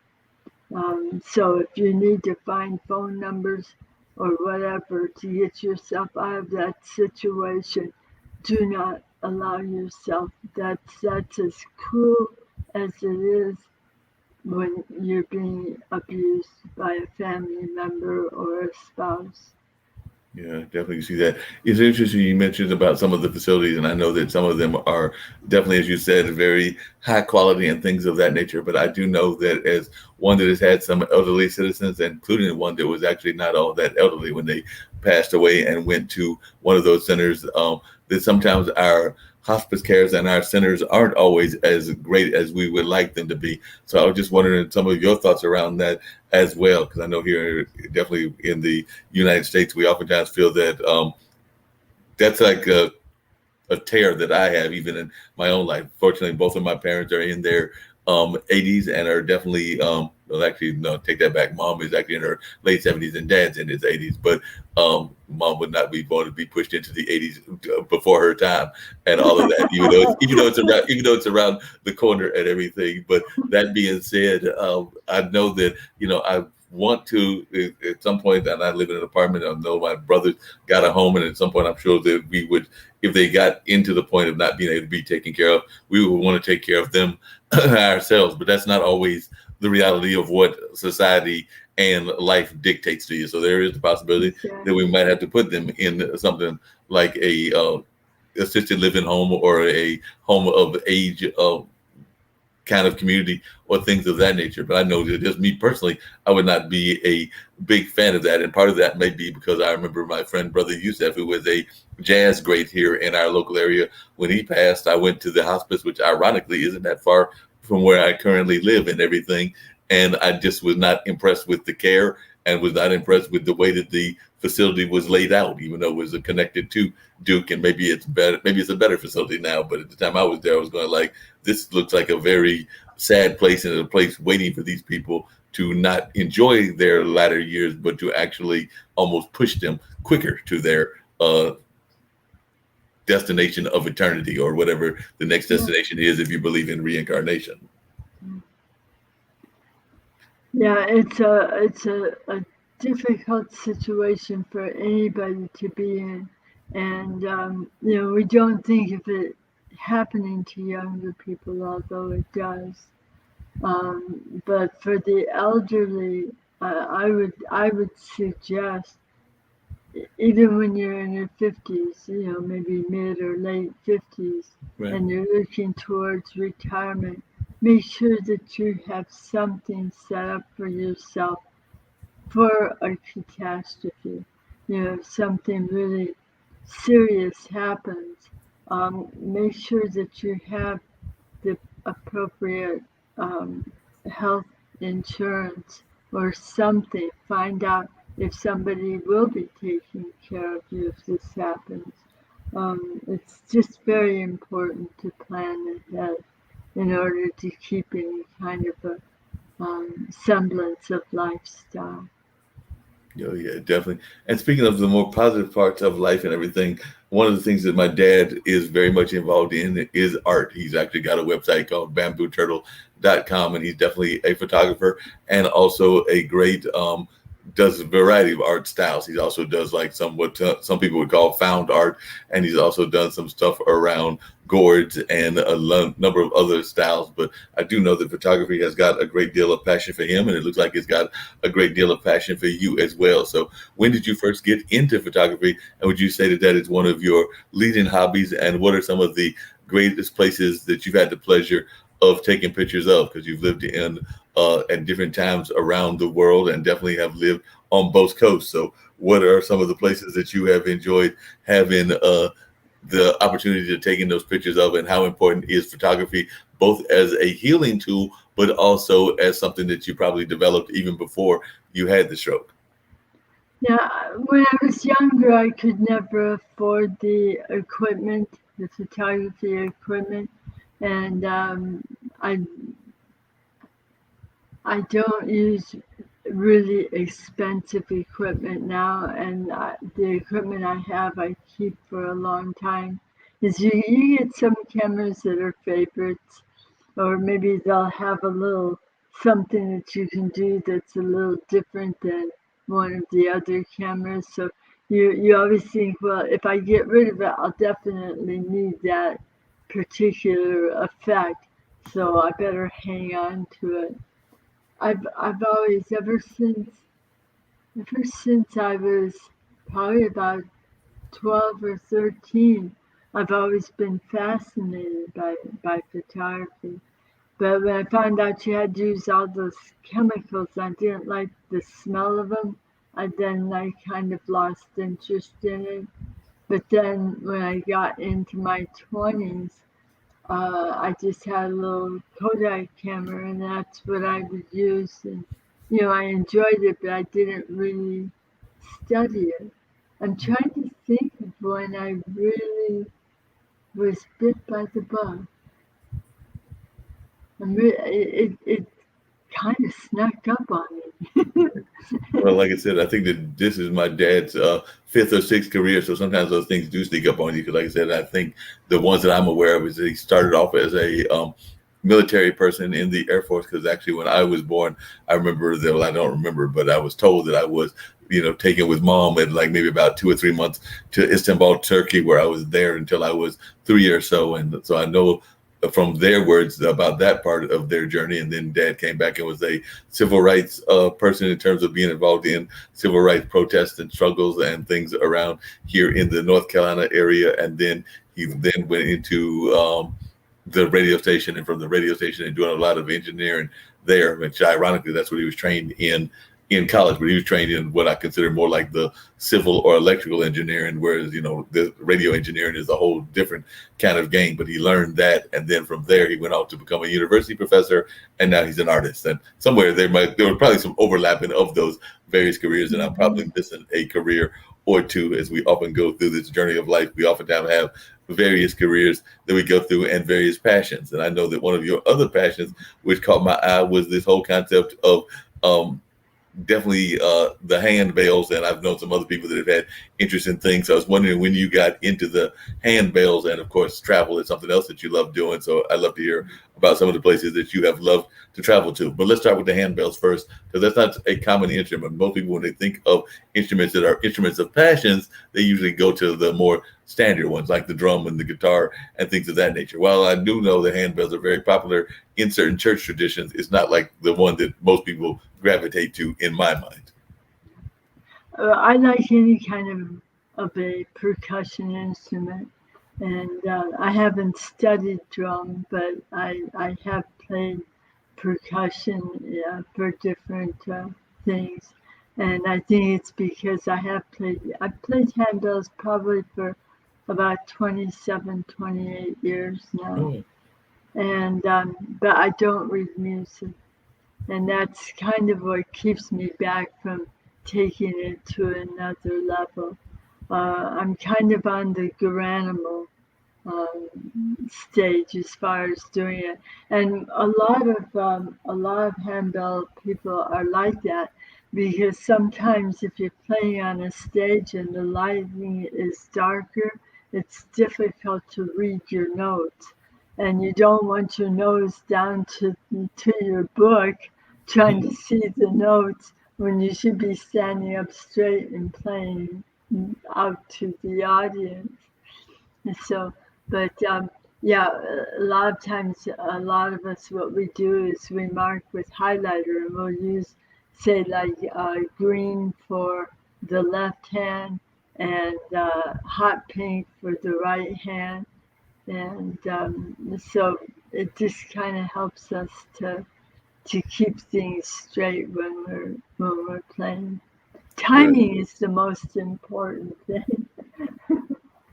Speaker 2: So if you need to find phone numbers or whatever to get yourself out of that situation, do not allow yourself. That's as cruel as it is when you're being abused by a family member or a spouse.
Speaker 1: Yeah, definitely see that. It's interesting you mentioned about some of the facilities, and I know that some of them are definitely, as you said, very high quality and things of that nature. But I do know that as one that has had some elderly citizens, including one that was actually not all that elderly when they passed away and went to one of those centers, that sometimes our hospice cares and our centers aren't always as great as we would like them to be. So I was just wondering some of your thoughts around that as well, because I know here, definitely in the United States, we oftentimes feel that that's like a tear that I have even in my own life. Fortunately, both of my parents are in their 80s and are definitely, well, actually, no, take that back. Mom is actually in her late 70s and dad's in his 80s, but mom would not be going to be pushed into the 80s before her time and all of that, even though it's around the corner and everything. But that being said, I know that, I want to at some point, and I live in an apartment. I know my brothers got a home, and at some point, I'm sure that we would, if they got into the point of not being able to be taken care of, we would want to take care of them ourselves. But that's not always the reality of what society and life dictates to you. So there is the possibility that we
Speaker 2: Exactly.
Speaker 1: might have to put them in something like a assisted living home or a home of age kind of community or things of that nature. But I know that just me personally, I would not be a big fan of that. And part of that may be because I remember my friend, Brother Youssef, who was a jazz great here in our local area. When he passed, I went to the hospice, which ironically isn't that far from where I currently live and everything. And I just was not impressed with the care and was not impressed with the way that the facility was laid out, even though it was connected to Duke. And maybe it's better, maybe it's a better facility now. But at the time I was there, I was going like, this looks like a very sad place and a place waiting for these people to not enjoy their latter years, but to actually almost push them quicker to their destination of eternity or whatever the next
Speaker 2: Yeah.
Speaker 1: destination is if you believe in reincarnation.
Speaker 2: Yeah, it's a difficult situation for anybody to be in, and we don't think of it happening to younger people, although it does. But for the elderly, I would suggest even when you're in your 50s, maybe mid or late 50s,
Speaker 1: Right.
Speaker 2: and you're looking towards retirement, make sure that you have something set up for yourself for a catastrophe. If something really serious happens, make sure that you have the appropriate um, health insurance or something. Find out if somebody will be taking care of you if this happens. It's just very important to plan ahead in order to keep any kind of a semblance of lifestyle.
Speaker 1: Oh, yeah, definitely. And speaking of the more positive parts of life and everything, one of the things that my dad is very much involved in is art. He's actually got a website called bambooturtle.com, and he's definitely a photographer and also a great does a variety of art styles. He also does like what some people would call found art, and he's also done some stuff around gourds and number of other styles. But I do know that photography has got a great deal of passion for him, and it looks like it's got a great deal of passion for you as well. So when did you first get into photography, and would you say that that is one of your leading hobbies? And what are some of the greatest places that you've had the pleasure of taking pictures of? Because you've lived in at different times around the world and definitely have lived on both coasts. So, what are some of the places that you have enjoyed having the opportunity to taking those pictures of, and how important is photography both as a healing tool, but also as something that you probably developed even before you had the stroke?
Speaker 2: Yeah, when I was younger, I could never afford the equipment, the photography equipment, and I I don't use really expensive equipment now, and the equipment I have I keep for a long time. Is you get some cameras that are favorites, or maybe they'll have a little something that you can do that's a little different than one of the other cameras. So you always think, well, if I get rid of it, I'll definitely need that particular effect. So I better hang on to it. I've always ever since I was probably about 12 or 13, I've always been fascinated by photography. But when I found out you had to use all those chemicals, I didn't like the smell of them. I kind of lost interest in it. But then when I got into my 20s, I just had a little Kodak camera, and that's what I would use. And I enjoyed it, but I didn't really study it. I'm trying to think of when I really was bit by the bug. It kind of snuck up on me.
Speaker 1: Well, like I said, I think that this is my dad's fifth or sixth career, so sometimes those things do sneak up on you. Because, like I said, I think the ones that I'm aware of is that he started off as a military person in the Air Force. Because actually, when I was born, I remember that. Well, I don't remember, but I was told that I was, taken with mom at like maybe about 2 or 3 months to Istanbul, Turkey, where I was there until I was 3 or so, and so I know from their words about that part of their journey. And then dad came back and was a civil rights person in terms of being involved in civil rights protests and struggles and things around here in the North Carolina area. And then he then went into the radio station, and from the radio station and doing a lot of engineering there, which ironically that's what he was trained in college, but he was trained in what I consider more like the civil or electrical engineering, whereas, the radio engineering is a whole different kind of game. But he learned that, and then from there he went on to become a university professor, and now he's an artist. And somewhere there was probably some overlapping of those various careers, and I'm probably missing a career or two as we often go through this journey of life. We oftentimes have various careers that we go through and various passions. And I know that one of your other passions, which caught my eye, was this whole concept of definitely the hand bales, and I've known some other people that have had interest in things. So I was wondering when you got into the hand bales, and of course travel is something else that you love doing. So I'd love to hear about some of the places that you have loved to travel to. But let's start with the hand bales first, because that's not a common instrument. Most people, when they think of instruments that are instruments of passions, they usually go to the more standard ones like the drum and the guitar and things of that nature. While I do know the handbells are very popular in certain church traditions, it's not like the one that most people gravitate to in my mind.
Speaker 2: I like any kind of a percussion instrument, and I haven't studied drum, but I have played percussion, yeah, for different things. And I think it's because I've played handbells probably for about 27, 28 years now.
Speaker 1: Oh,
Speaker 2: And but I don't read music, and that's kind of what keeps me back from taking it to another level. I'm kind of on the Garanimal stage as far as doing it, and a lot of handbell people are like that, because sometimes if you're playing on a stage and the lighting is darker, it's difficult to read your notes, and you don't want your nose down to your book trying to see the notes when you should be standing up straight and playing out to the audience. And so, but yeah, a lot of times, a lot of us, what we do is we mark with highlighter, and we'll use, say, like green for the left hand and hot pink for the right hand. And so it just kind of helps us to keep things straight when we're playing.
Speaker 1: Good.
Speaker 2: Timing is the most important thing.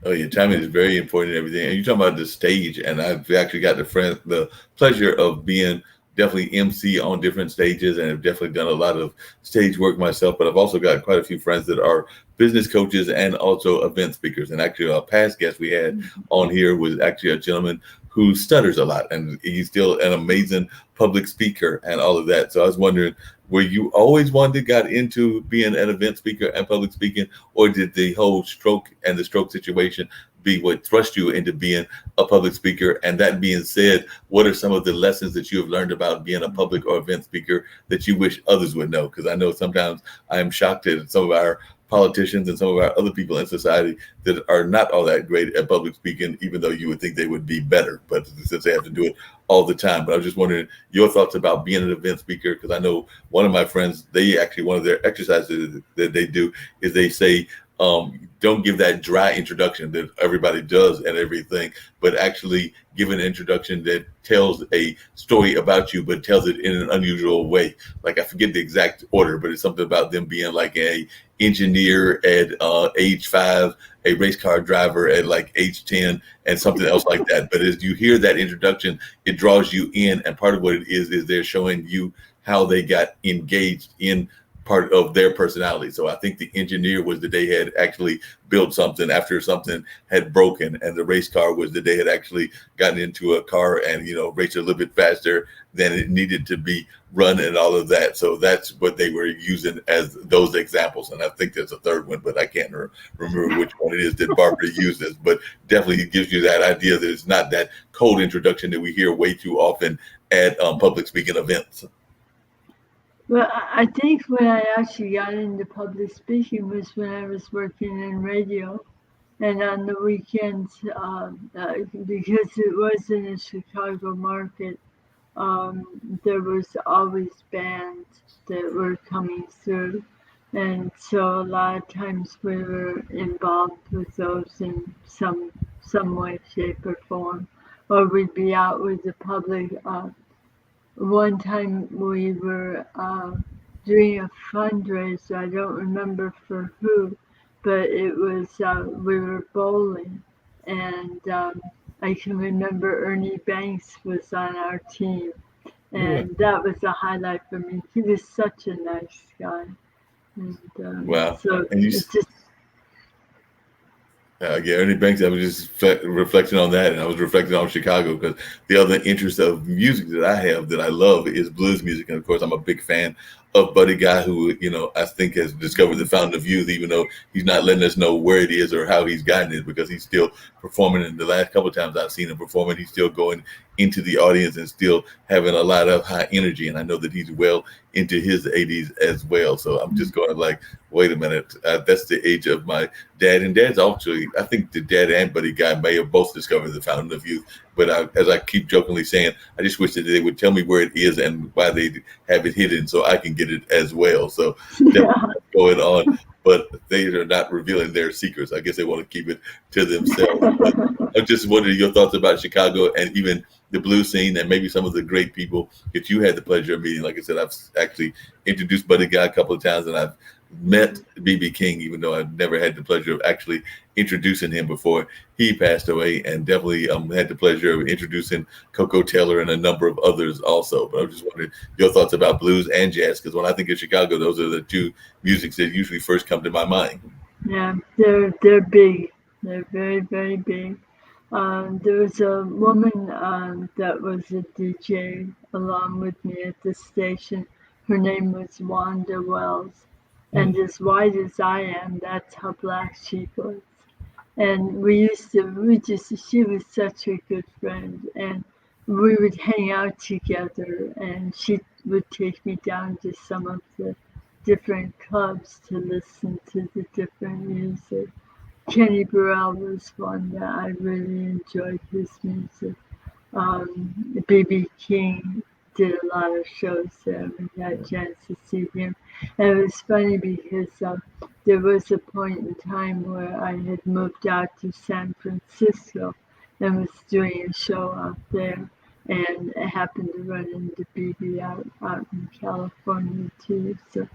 Speaker 1: Oh, yeah, timing is very important and everything. And you're talking about the stage, and I've actually got the pleasure of being definitely MC on different stages, and have definitely done a lot of stage work myself. But I've also got quite a few friends that are business coaches and also event speakers. And actually, a past guest we had on here was actually a gentleman who stutters a lot, and he's still an amazing public speaker and all of that. So I was wondering, were you always one that got into being an event speaker and public speaking, or did the whole stroke and the stroke situation be what thrust you into being a public speaker? And that being said, what are some of the lessons that you have learned about being a public or event speaker that you wish others would know? Because I know sometimes I am shocked at some of our politicians and some of our other people in society that are not all that great at public speaking, even though you would think they would be better, but since they have to do it all the time. But I was just wondering your thoughts about being an event speaker, because I know one of my friends, they actually, one of their exercises that they do is they say, don't give that dry introduction that everybody does and everything, but actually give an introduction that tells a story about you, but tells it in an unusual way. Like, I forget the exact order, but it's something about them being like a engineer at age 5, a race car driver at like age 10, and something else like that. But as you hear that introduction, it draws you in, and part of what it is they're showing you how they got engaged in part of their personality. So I think the engineer was that they had actually built something after something had broken, and the race car was that they had actually gotten into a car and, you know, raced a little bit faster than it needed to be run and all of that. So that's what they were using as those examples. And I think there's a third one, but I can't remember which one it is that Barbara uses. But definitely gives you that idea that it's not that cold introduction that we hear way too often at public speaking events.
Speaker 2: Well, I think when I actually got into public speaking was when I was working in radio, and on the weekends, because it was in the Chicago market, there was always bands that were coming through, and so a lot of times we were involved with those in some way, shape, or form, or we'd be out with the public. One time we were doing a fundraiser. I don't remember for who, but it was we were bowling, and I can remember Ernie Banks was on our team,
Speaker 1: Yeah.
Speaker 2: and that was a highlight for me. He was such a nice guy, and
Speaker 1: Wow.
Speaker 2: so
Speaker 1: And you
Speaker 2: it just
Speaker 1: Yeah, Ernie Banks. I was just reflecting on that, and I was reflecting on Chicago because the other interest of music that I have that I love is blues music, and of course, I'm a big fan of Buddy Guy, who, you know, I think has discovered the fountain of youth, even though he's not letting us know where it is or how he's gotten it, because he's still performing. And the last couple of times I've seen him performing, he's still going into the audience and still having a lot of high energy. And I know that he's well into his 80s as well. So I'm just going like, wait a minute, that's the age of my dad. And dad's actually, I think the dad and Buddy Guy may have both discovered the fountain of youth. But as I keep jokingly saying, I just wish that they would tell me where it is and why they have it hidden so I can get it as well. So definitely
Speaker 2: yeah.
Speaker 1: going on, but they are not revealing their secrets. I guess they want to keep it to themselves. But I'm just wondering your thoughts about Chicago and even the blues scene, and maybe some of the great people that you had the pleasure of meeting. Like I said, I've actually introduced Buddy Guy a couple of times, and I've met BB King, even though I've never had the pleasure of actually introducing him before he passed away, and definitely had the pleasure of introducing Coco Taylor and a number of others also. But I'm just wondering your thoughts about blues and jazz, because when I think of Chicago, those are the two musics that usually first come to my mind.
Speaker 2: Yeah, they're big. They're very, very big. There was a woman that was a DJ along with me at the station. Her name was Wanda Wells, and as white as I am, that's how black she was. And she was such a good friend, and we would hang out together, and she would take me down to some of the different clubs to listen to the different music. Kenny Burrell was one that I really enjoyed his music. B.B. King did a lot of shows there. We had a chance to see him. And it was funny because there was a point in time where I had moved out to San Francisco and was doing a show out there. And I happened to run into BB out in California too. So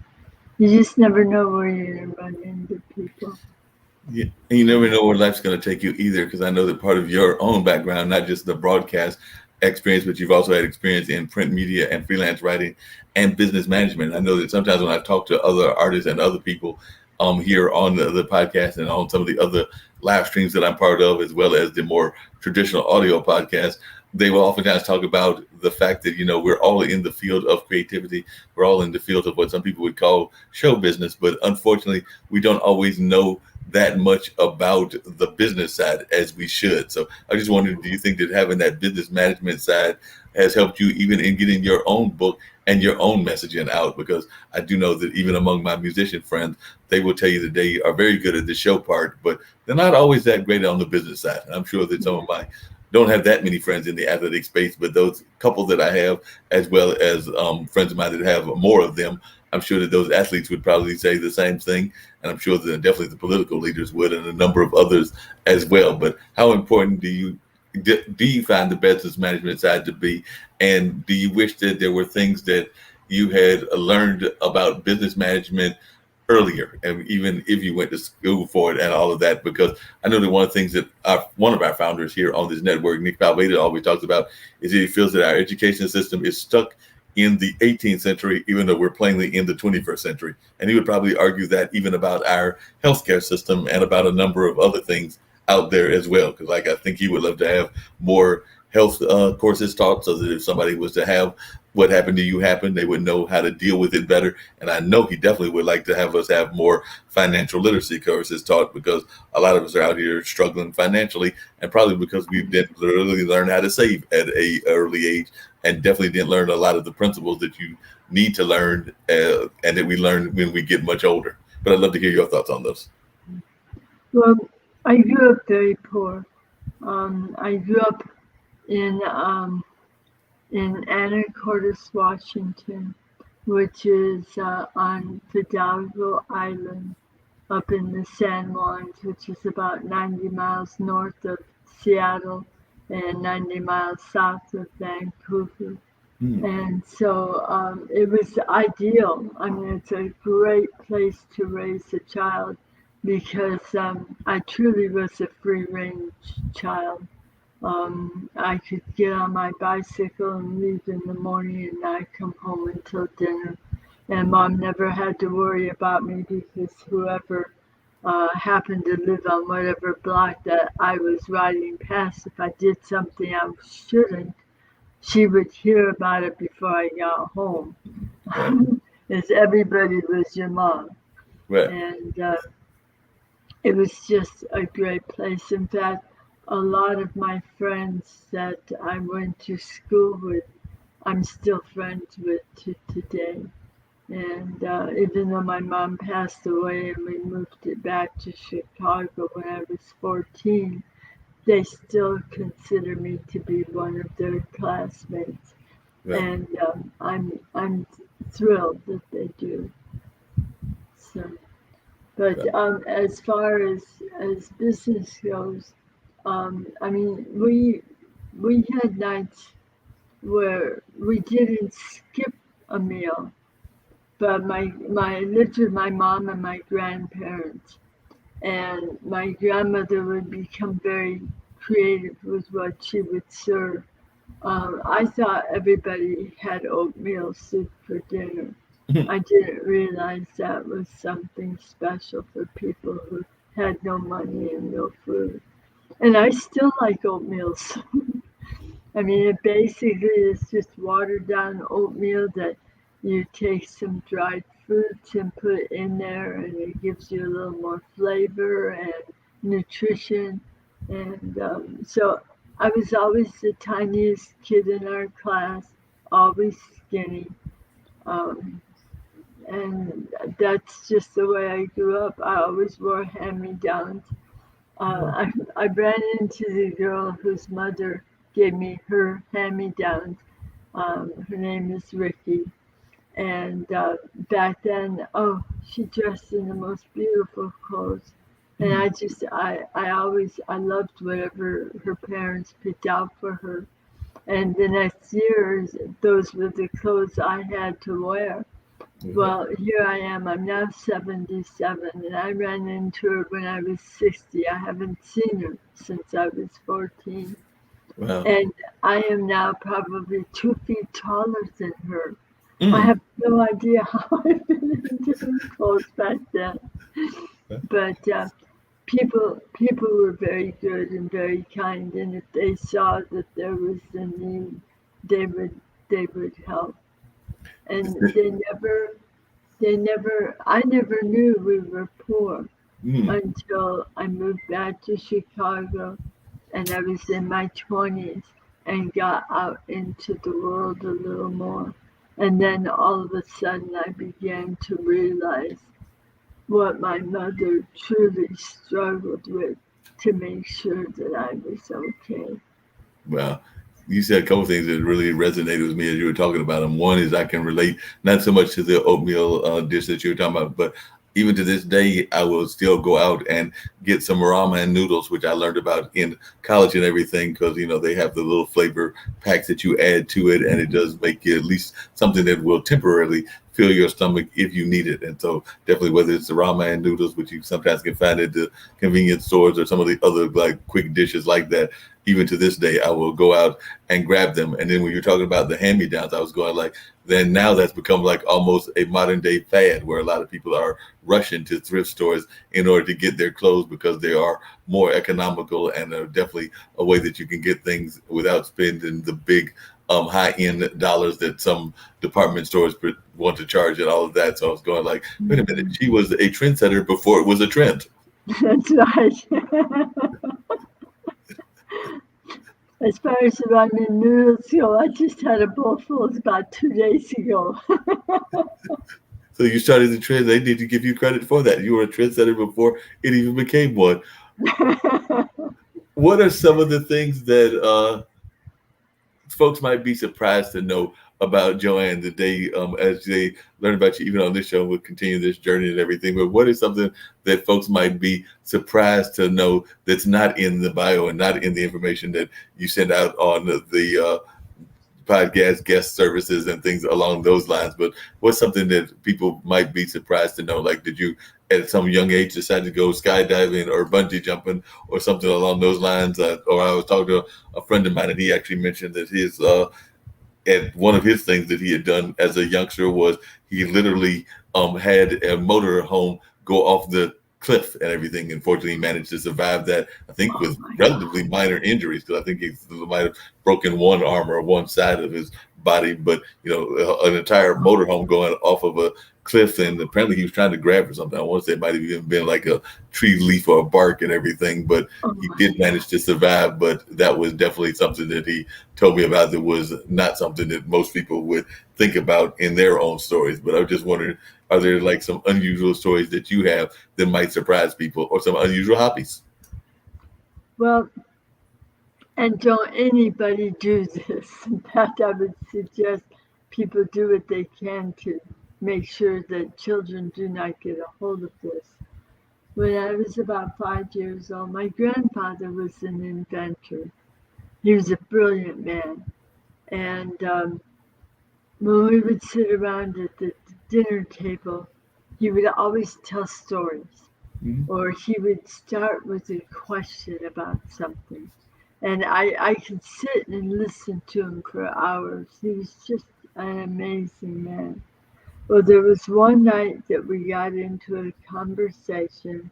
Speaker 2: you just never know where you're going to run into people.
Speaker 1: Yeah, and you never know where life's going to take you either, because I know that part of your own background, not just the broadcast experience, but you've also had experience in print media and freelance writing and business management. I know that sometimes when I talk to other artists and other people here on the podcast and on some of the other live streams that I'm part of, as well as the more traditional audio podcasts, they will oftentimes talk about the fact that, we're all in the field of creativity. We're all in the field of what some people would call show business, but unfortunately, we don't always know that much about the business side as we should. So I just wondered, do you think that having that business management side has helped you even in getting your own book and your own messaging out? Because I do know that even among my musician friends, they will tell you that they are very good at the show part, but they're not always that great on the business side. And I'm sure that some of my don't have that many friends in the athletic space, but those couple that I have, as well as friends of mine that have more of them, I'm sure that those athletes would probably say the same thing. And I'm sure that definitely the political leaders would, and a number of others as well. But how important do you find the business management side to be? And do you wish that there were things that you had learned about business management earlier, and even if you went to school for it and all of that? Because I know that one of the things that one of our founders here on this network, Nick Palveda, always talks about is that he feels that our education system is stuck in the 18th century, even though we're plainly in the 21st century. And he would probably argue that even about our healthcare system and about a number of other things out there as well. Because I think he would love to have more health courses taught, so that if somebody was to have what happened to you happen, they would know how to deal with it better. And I know he definitely would like to have us have more financial literacy courses taught, because a lot of us are out here struggling financially, and probably because we didn't really learn how to save at a early age, and definitely didn't learn a lot of the principles that you need to learn and that we learn when we get much older. But I'd love to hear your thoughts on those.
Speaker 2: Well, I grew up very poor. I grew up in Anacortes, Washington, which is on Fidalgo Island up in the San Juans, which is about 90 miles north of Seattle and 90 miles south of Vancouver.
Speaker 1: Hmm.
Speaker 2: And so it was ideal. I mean, it's a great place to raise a child because I truly was a free range child. I could get on my bicycle and leave in the morning and not come home until dinner. And mom never had to worry about me because whoever happened to live on whatever block that I was riding past, if I did something I shouldn't, she would hear about it before I got home.
Speaker 1: Right.
Speaker 2: As everybody was your mom.
Speaker 1: Right.
Speaker 2: And it was just a great place. In fact, a lot of my friends that I went to school with, I'm still friends with to today. And even though my mom passed away and we moved it back to Chicago when I was 14, they still consider me to be one of their classmates.
Speaker 1: Right.
Speaker 2: And I'm thrilled that they do. So, but
Speaker 1: Right.
Speaker 2: as far as business goes, I mean, we had nights where we didn't skip a meal, but my lived with my mom and my grandparents, and my grandmother would become very creative with what she would serve. I thought everybody had oatmeal soup for dinner. I didn't realize that was something special for people who had no money and no food. And I still like oatmeal soup. I mean, it basically is just watered down oatmeal that you take some dried fruits and put in there, and it gives you a little more flavor and nutrition. And so I was always the tiniest kid in our class, always skinny. Um, and that's just the way I grew up. I always wore hand-me-downs. I ran into the girl whose mother gave me her hand-me-downs. Her name is Ricky, and back then, oh, she dressed in the most beautiful clothes. And
Speaker 1: Mm.
Speaker 2: I loved whatever her parents picked out for her. And the next years, those were the clothes I had to wear.
Speaker 1: Okay.
Speaker 2: Well, here I am. I'm now 77, and I ran into her when I was 60. I haven't seen her since I was 14.
Speaker 1: Wow.
Speaker 2: And I am now probably 2 feet taller than her. I
Speaker 1: Mm.
Speaker 2: have no idea how I fit into those clothes back then. But people were very good and very kind, and if they saw that there was a need, they would they would help. And I never knew we were poor
Speaker 1: Mm.
Speaker 2: until I moved back to Chicago and I was in my 20s and got out into the world a little more. And then all of a sudden I began to realize what my mother truly struggled with to make sure that I was okay.
Speaker 1: Well, you said a couple things that really resonated with me as you were talking about them. One is I can relate not so much to the oatmeal dish that you were talking about, but even to this day, I will still go out and get some ramen noodles, which I learned about in college and everything, because they have the little flavor packs that you add to it, and it does make it at least something that will temporarily fill your stomach if you need it. And so, definitely, whether it's the ramen noodles, which you sometimes can find at the convenience stores, or some of the other like quick dishes like that, even to this day, I will go out and grab them. And then when you're talking about the hand-me-downs, I was going like, then now that's become like almost a modern day fad where a lot of people are rushing to thrift stores in order to get their clothes because they are more economical and are definitely a way that you can get things without spending the big high-end dollars that some department stores want to charge and all of that. So I was going like, wait a minute,
Speaker 2: Mhm.
Speaker 1: she was a trendsetter before it was a trend.
Speaker 2: That's right. As far as the ramen noodles go, I just had a bowl full about 2 days ago.
Speaker 1: So you started the trend. They need to give you credit for that. You were a trendsetter before it even became one. What are some of the things that folks might be surprised to know about Joanne that they, as they learn about you, even on this show, we'll continue this journey and everything. But what is something that folks might be surprised to know that's not in the bio and not in the information that you send out on the podcast guest services and things along those lines? But what's something that people might be surprised to know? Like, did you at some young age decide to go skydiving or bungee jumping or something along those lines? Or I was talking to a friend of mine and he actually mentioned that his and one of his things that he had done as a youngster was he literally had a motor home go off the cliff and everything. Unfortunately, he managed to survive that, I think,
Speaker 2: Oh
Speaker 1: with
Speaker 2: my
Speaker 1: relatively
Speaker 2: God.
Speaker 1: minor injuries, because I think he might have broken one arm or one side of his body. But, an entire motorhome going off of a cliff, and apparently he was trying to grab for something. I want to say it might have even been like a tree leaf or a bark and everything, but
Speaker 2: Oh
Speaker 1: he
Speaker 2: my
Speaker 1: did manage to survive. But that was definitely something that he told me about that was not something that most people would think about in their own stories. But I was just wondering, are there like some unusual stories that you have that might surprise people or some unusual hobbies?
Speaker 2: Well, and don't anybody do this. In fact, I would suggest people do what they can to make sure that children do not get a hold of this. When I was about 5 years old, my grandfather was an inventor. He was a brilliant man. And when we would sit around at the dinner table, he would always tell stories,
Speaker 1: Mm-hmm.
Speaker 2: or he would start with a question about something. And I could sit and listen to him for hours. He was just an amazing man. Well, there was one night that we got into a conversation,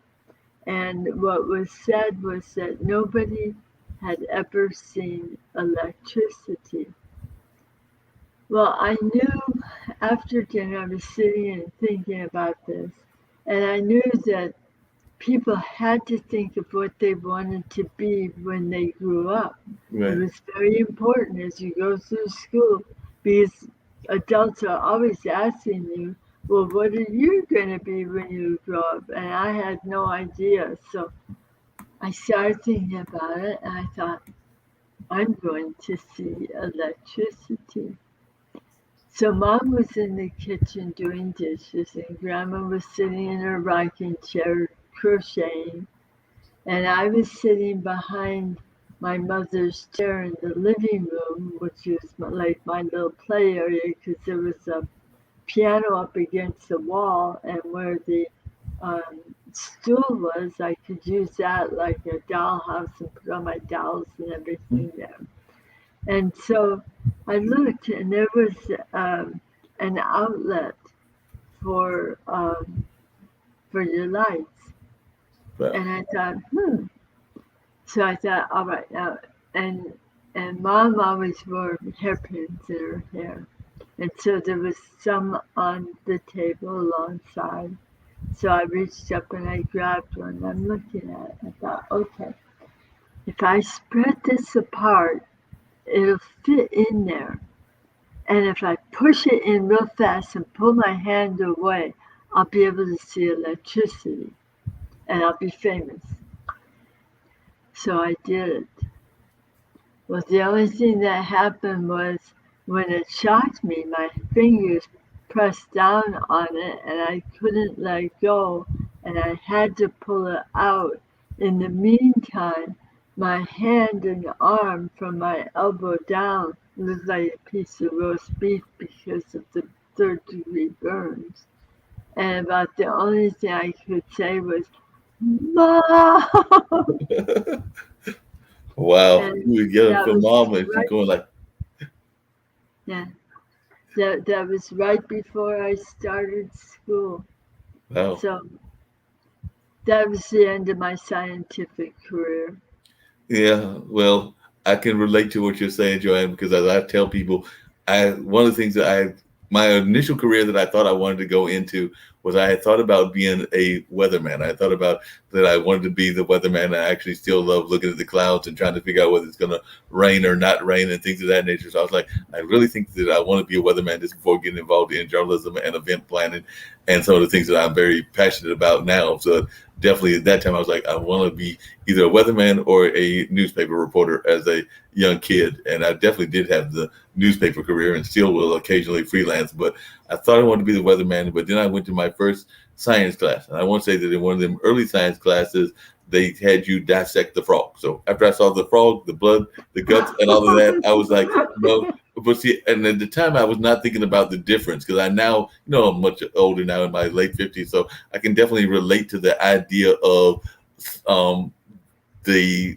Speaker 2: and what was said was that nobody had ever seen electricity. Well, I knew after dinner I was sitting and thinking about this, and I knew that people had to think of what they wanted to be when they grew up. It
Speaker 1: Right.
Speaker 2: was very important as you go through school because adults are always asking you, well, what are you going to be when you grow up? And I had no idea. So I started thinking about it and I thought, I'm going to see electricity. So Mom was in the kitchen doing dishes, and Grandma was sitting in her rocking chair crocheting, and I was sitting behind my mother's chair in the living room, which was like my little play area because there was a piano up against the wall, and where the um, stool was, I could use that like a dollhouse and put all my dolls and everything there. And so I looked, and there was an outlet for um, for your lights,
Speaker 1: Well,
Speaker 2: and I thought, So I thought, all right now, and and Mom always wore hairpins in her hair, and so there was some on the table alongside. So I reached up and I grabbed one. I'm looking at it. I thought, okay, if I spread this apart, it'll fit in there. And if I push it in real fast and pull my hand away, I'll be able to see electricity and I'll be famous. So I did it. Well, the only thing that happened was when it shocked me, my fingers pressed down on it and I couldn't let go and I had to pull it out. In the meantime, my hand and arm from my elbow down looked like a piece of roast beef because of the third-degree burns. And about the only thing I could say was, Mom!
Speaker 1: wow,
Speaker 2: And
Speaker 1: you would get it
Speaker 2: that
Speaker 1: from
Speaker 2: was
Speaker 1: mom and she's
Speaker 2: right,
Speaker 1: going like,
Speaker 2: yeah, that was right before I started school.
Speaker 1: wow.
Speaker 2: So that was the end of my scientific career.
Speaker 1: Yeah, well, I can relate to what you're saying, Joanne, because as I tell people, I one of the things that my initial career that I thought I wanted to go into was I had thought about being a weatherman. I thought about that I wanted to be the weatherman. I actually still love looking at the clouds and trying to figure out whether it's going to rain or not rain and things of that nature. So I was like, I really think that I want to be a weatherman just before getting involved in journalism and event planning and some of the things that I'm very passionate about now. So definitely at that time I was like, I want to be either a weatherman or a newspaper reporter as a young kid. And I definitely did have the newspaper career and still will occasionally freelance. But I thought I wanted to be the weatherman. But then I went to my first science class. And I want to say that in one of them early science classes, they had you dissect the frog. So after I saw the frog, the blood, the guts, and all of that, I was like, no. But see, and at the time, I was not thinking about the difference because I now, I'm much older now in my late 50s. So I can definitely relate to the idea of um, the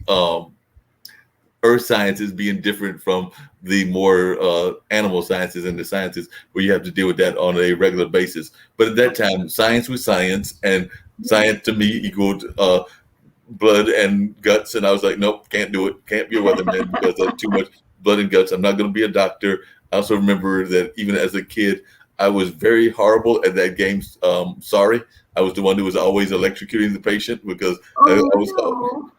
Speaker 1: earth sciences being different from the more animal sciences and the sciences where you have to deal with that on a regular basis. But at that time, science was science, and science to me equaled blood and guts. And I was like, nope, can't do it. Can't be a weatherman because of too much blood and guts. I'm not going to be a doctor. I also remember that even as a kid, I was very horrible at that game. Sorry. I was the one who was always electrocuting the patient because I
Speaker 2: Oh
Speaker 1: was
Speaker 2: no.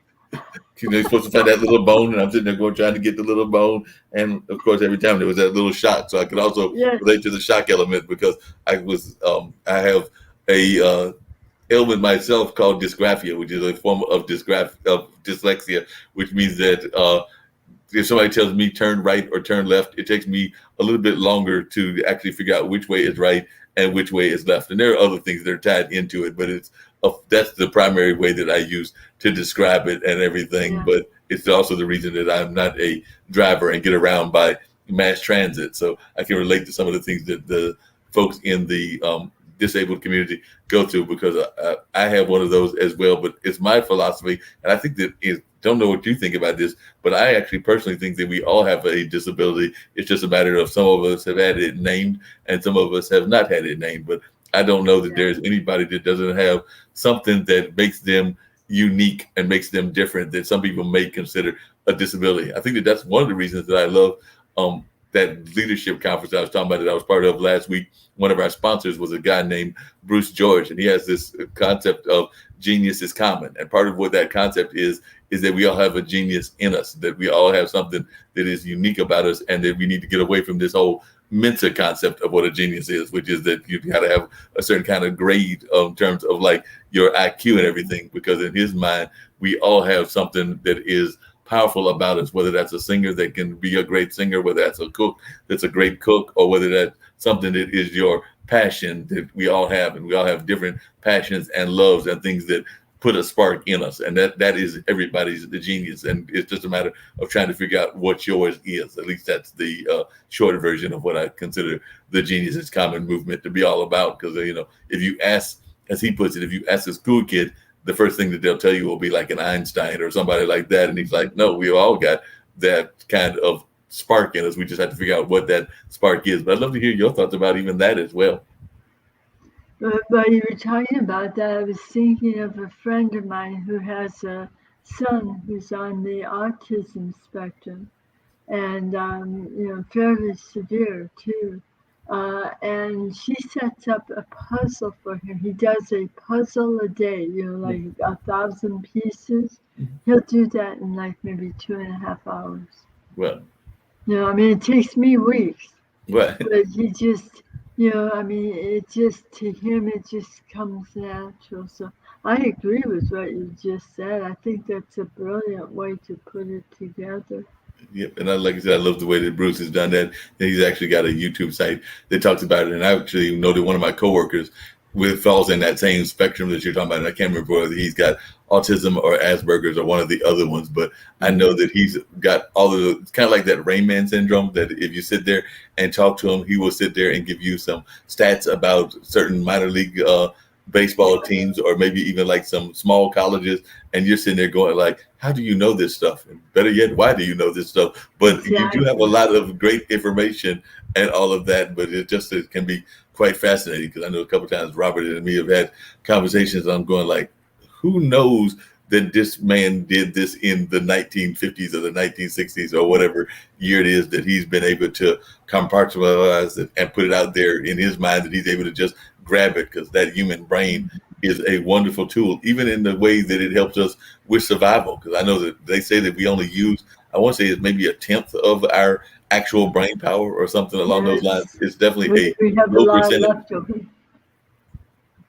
Speaker 1: you're supposed to find that little bone, and I'm sitting there going trying to get the little bone, and of course every time there was that little shock. So I could also
Speaker 2: Yes.
Speaker 1: relate to the shock element because I have a ailment myself called dysgraphia, which is a form of dyslexia, which means that if somebody tells me turn right or turn left, it takes me a little bit longer to actually figure out which way is right and which way is left. And there are other things that are tied into it, but that's the primary way that I use to describe it and everything.
Speaker 2: Yeah.
Speaker 1: But it's also the reason that I'm not a driver and get around by mass transit. So I can relate to some of the things that the folks in the disabled community go through because I have one of those as well. But it's my philosophy, and I think that don't know what you think about this, but I actually personally think that we all have a disability. It's just a matter of some of us have had it named and some of us have not had it named. But I don't know that
Speaker 2: Yeah.
Speaker 1: there's anybody that doesn't have something that makes them unique and makes them different that some people may consider a disability. I think that that's one of the reasons that I love that leadership conference I was talking about that I was part of last week. One of our sponsors was a guy named Bruce George, and he has this concept of genius is common. And part of what that concept is that we all have a genius in us, that we all have something that is unique about us, and that we need to get away from this whole Mensa concept of what a genius is, which is that you got to have a certain kind of grade in terms of like your IQ and everything. Because in his mind, we all have something that is powerful about us, whether that's a singer that can be a great singer, whether that's a cook that's a great cook, or whether that's something that is your passion that we all have. And we all have different passions and loves and things that put a spark in us. And that is everybody's the genius. And it's just a matter of trying to figure out what yours is. At least that's the short version of what I consider the Genius is Common movement to be all about. Because, if you ask, as he puts it, if you ask a school kid, the first thing that they'll tell you will be like an Einstein or somebody like that. And he's like, no, we all got that kind of spark in us. We just have to figure out what that spark is. But I'd love to hear your thoughts about even that as well.
Speaker 2: While you were talking about that, I was thinking of a friend of mine who has a son who's on the autism spectrum, and fairly severe too. And she sets up a puzzle for him. He does a puzzle a day, like 1,000 pieces. He'll do that in like maybe 2.5 hours.
Speaker 1: Well,
Speaker 2: it takes me weeks,
Speaker 1: well,
Speaker 2: but he just, it just, to him, it just comes natural. So I agree with what you just said. I think that's a brilliant way to put it together.
Speaker 1: Yep, and like I said, I love the way that Bruce has done that. And he's actually got a YouTube site that talks about it. And I actually know that one of my coworkers falls in that same spectrum that you're talking about. And I can't remember whether he's got autism or Asperger's or one of the other ones, but I know that he's got all of the, it's kind of like that Rain Man syndrome, that if you sit there and talk to him, he will sit there and give you some stats about certain minor league baseball teams, or maybe even like some small colleges, and you're sitting there going like, how do you know this stuff? And better yet, why do you know this stuff? But you do have a lot of great information and all of that, but it can be quite fascinating, because I know a couple of times Robert and me have had conversations, and I'm going like, who knows that this man did this in the 1950s or the 1960s or whatever year it is, that he's been able to compartmentalize it and put it out there in his mind, that he's able to just grab it, because that human brain is a wonderful tool, even in the way that it helps us with survival. Because I know that they say that we only use, I want to say it's maybe 1/10 of our actual brain power or something along those lines. It's definitely
Speaker 2: we have a
Speaker 1: low
Speaker 2: lot
Speaker 1: percentage.
Speaker 2: left over.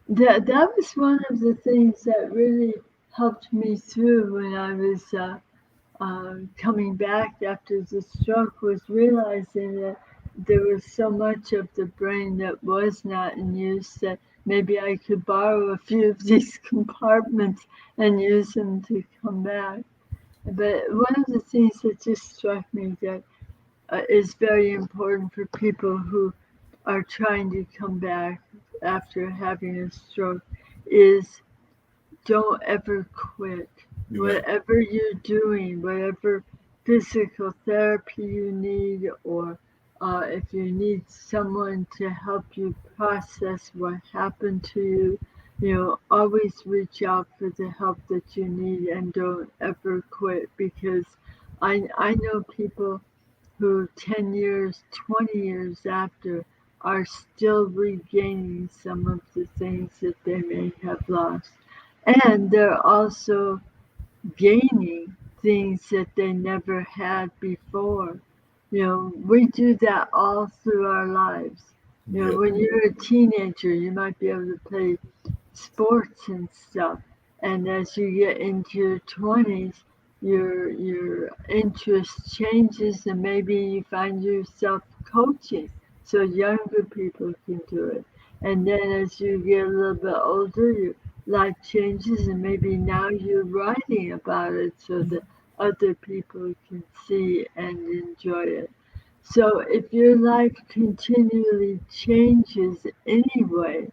Speaker 2: That was one of the things that really helped me through when I was coming back after the stroke, was realizing that there was so much of the brain that was not in use, that maybe I could borrow a few of these compartments and use them to come back. But one of the things that just struck me that is very important for people who are trying to come back after having a stroke is, don't ever quit. Whatever you're doing, whatever physical therapy you need, or if you need someone to help you process what happened to you, always reach out for the help that you need, and don't ever quit. Because I know people who 10 years, 20 years after are still regaining some of the things that they may have lost. And they're also gaining things that they never had before. We do that all through our lives. When you're a teenager, you might be able to play sports and stuff. And as you get into your 20s, your interest changes, and maybe you find yourself coaching so younger people can do it. And then as you get a little bit older, your life changes, and maybe now you're writing about it so that other people can see and enjoy it. So if your life continually changes anyway,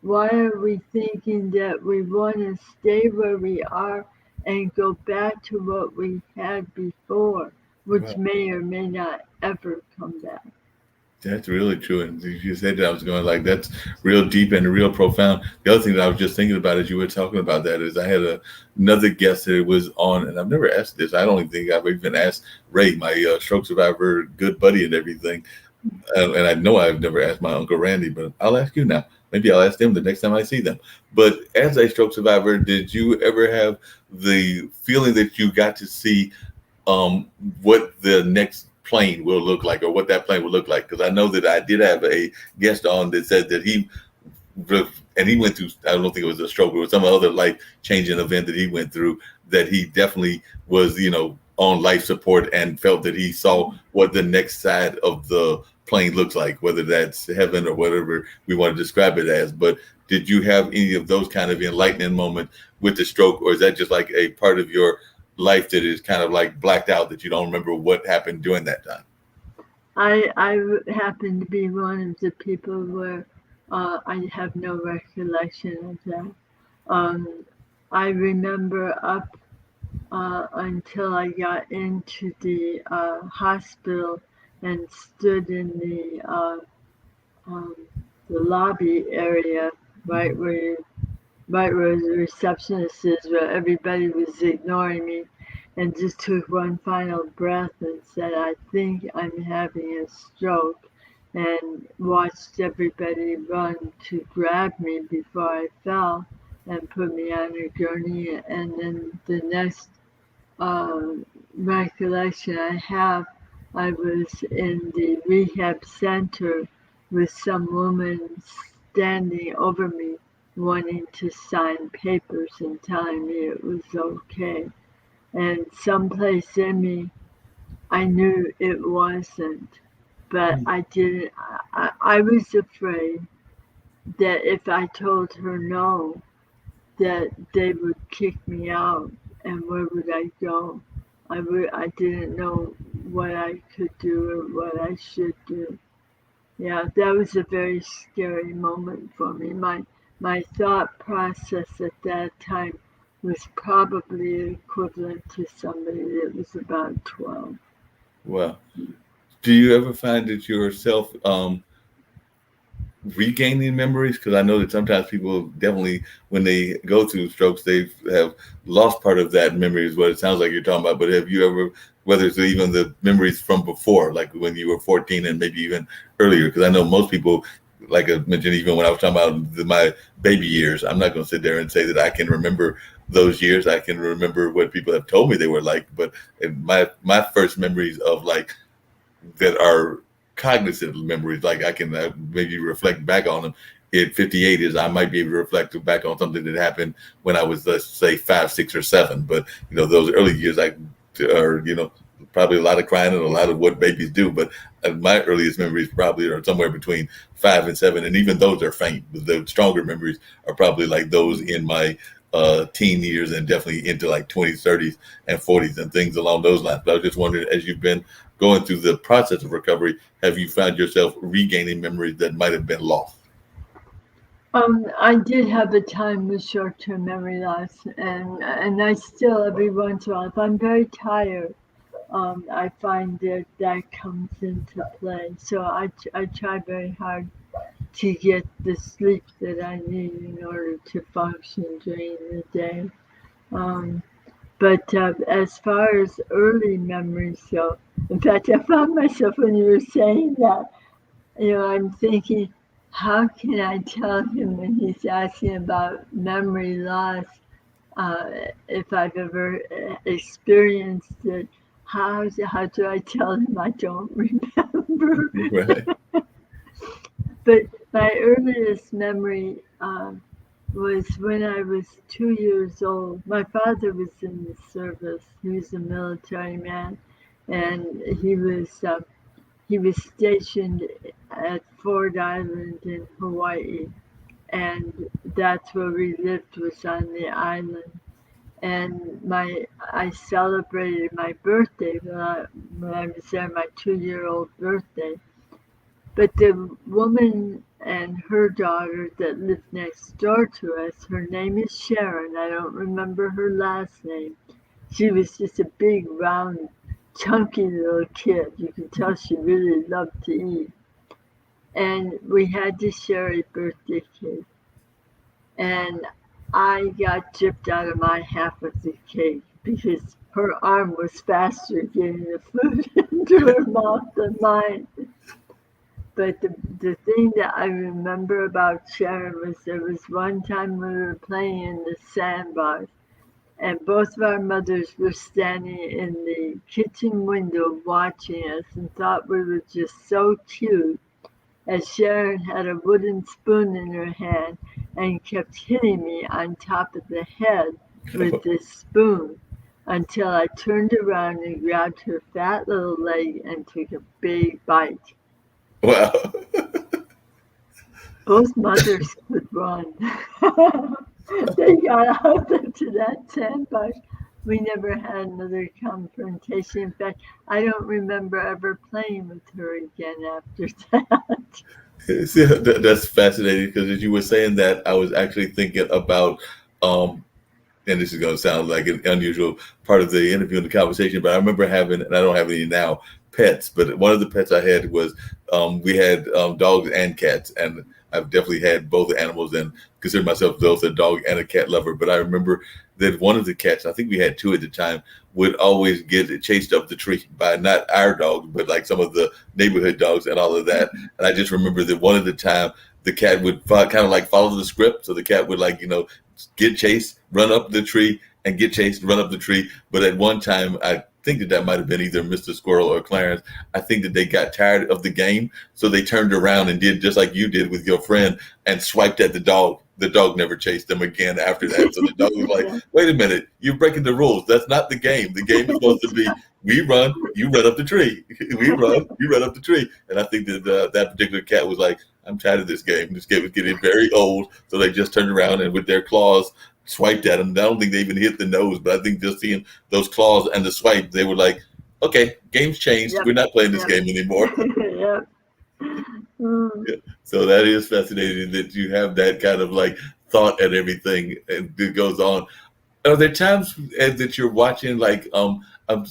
Speaker 2: why are we thinking that we want to stay where we are and go back to what we had before, which may or may not ever come back?
Speaker 1: That's really true. And you said that, I was going like, that's real deep and real profound. The other thing that I was just thinking about as you were talking about that is, I had another guest that was on, and I've never asked this. I don't even think I've even asked Ray, my stroke survivor, good buddy and everything. And I know I've never asked my Uncle Randy, but I'll ask you now. Maybe I'll ask them the next time I see them. But as a stroke survivor, did you ever have the feeling that you got to see what the next plane will look like or what that plane will look like. Because I know that I did have a guest on that said that and he went through, I don't think it was a stroke or some other life changing event that he went through, that he definitely was, on life support and felt that he saw what the next side of the plane looks like, whether that's heaven or whatever we want to describe it as. But did you have any of those kind of enlightening moments with the stroke, or is that just like a part of your life that is kind of like blacked out, that you don't remember what happened during that time?
Speaker 2: I happen to be one of the people where I have no recollection of that. Um, I remember up until I got into the hospital and stood in um, the lobby area, right where you right where the receptionist is, where everybody was ignoring me, and just took one final breath and said, I think I'm having a stroke, and watched everybody run to grab me before I fell and put me on a gurney. And then the next uh, recollection I have, I was in the rehab center with some woman standing over me, wanting to sign papers and telling me it was okay. And someplace in me, I knew it wasn't, but I didn't. I was afraid that if I told her no, that they would kick me out, and where would I go? I didn't know what I could do or what I should do. Yeah, that was a very scary moment for me. My thought process at that time was probably equivalent to somebody that was about 12.
Speaker 1: Well, do you ever find that yourself regaining memories? Because I know that sometimes people definitely, when they go through strokes, they have lost part of that memory, is what it sounds like you're talking about. But have you ever, whether it's even the memories from before, like when you were 14 and maybe even earlier? Because I know most people, like I mentioned, even when I was talking about my baby years, I'm not going to sit there and say that I can remember those years. I can remember what people have told me they were like, but my first memories of like that are cognitive memories, like I can maybe reflect back on them at 58, is I might be able to reflect back on something that happened when I was, let's say, 5, 6, or 7. But those early years, I are probably a lot of crying and a lot of what babies do. But my earliest memories probably are somewhere between 5 and 7, and even those are faint. The stronger memories are probably like those in my teen years, and definitely into like 20s, 30s, and 40s, and things along those lines. But I was just wondering, as you've been going through the process of recovery, have you found yourself regaining memories that might have been lost?
Speaker 2: I did have a time with short-term memory loss, and I still every once in a while, if I'm very tired, I find that that comes into play. So I try very hard to get the sleep that I need in order to function during the day. Um, but as far as early memories go, in fact, I found myself when you were saying that, I'm thinking, how can I tell him when he's asking about memory loss, uh, if I've ever experienced it? How do I tell him I don't remember?
Speaker 1: Right.
Speaker 2: But my earliest memory was when I was 2 years old. My father was in the service. He was a military man, and he was stationed at Ford Island in Hawaii, and that's where we lived, was on the island. And I celebrated my birthday when I was there, my 2-year-old birthday. But the woman and her daughter that lived next door to us, her name is Sharon. I don't remember her last name. She was just a big, round, chunky little kid. You could tell she really loved to eat. And we had to share a birthday cake. And I got gypped out of my half of the cake because her arm was faster getting the food into her mouth than mine. But the thing that I remember about Sharon was there was one time we were playing in the sandbox, and both of our mothers were standing in the kitchen window watching us and thought we were just so cute, as Sharon had a wooden spoon in her hand and kept hitting me on top of the head with this spoon until I turned around and grabbed her fat little leg and took a big bite.
Speaker 1: Wow.
Speaker 2: Both mothers could run. They got out into that tent, but we never had another confrontation. In fact, I don't remember ever playing with her again after that.
Speaker 1: See, that's fascinating because as you were saying that, I was actually thinking about, um, and this is going to sound like an unusual part of the interview and the conversation, but I remember having, and I don't have any now, pets. But one of the pets I had was we had dogs and cats, and I've definitely had both animals and consider myself both a dog and a cat lover. But I remember that one of the cats, I think we had two at the time, would always get chased up the tree by not our dog, but like some of the neighborhood dogs and all of that. And I just remember that one of the time the cat would kind of like follow the script, so the cat would like get chased, run up the tree, and get chased, run up the tree. But at one time, I think that might have been either Mr. Squirrel or Clarence. I think that they got tired of the game, so they turned around and did just like you did with your friend and swiped at the dog. The dog never chased them again after that. So the dog was like, "Wait a minute, you're breaking the rules. That's not the game. The game is supposed to be we run, you run up the tree. We run, you run up the tree." And I think that that particular cat was like, "I'm tired of this game. This game is getting very old." So they just turned around and with their claws swiped at him. I don't think they even hit the nose, but I think just seeing those claws and the swipe, they were like, "Okay, game's changed.
Speaker 2: Yep.
Speaker 1: We're not playing this
Speaker 2: Yep.
Speaker 1: game anymore."
Speaker 2: Yep. Mm.
Speaker 1: Yeah. So that is fascinating that you have that kind of like thought and everything and it goes on. Are there times that you're watching like I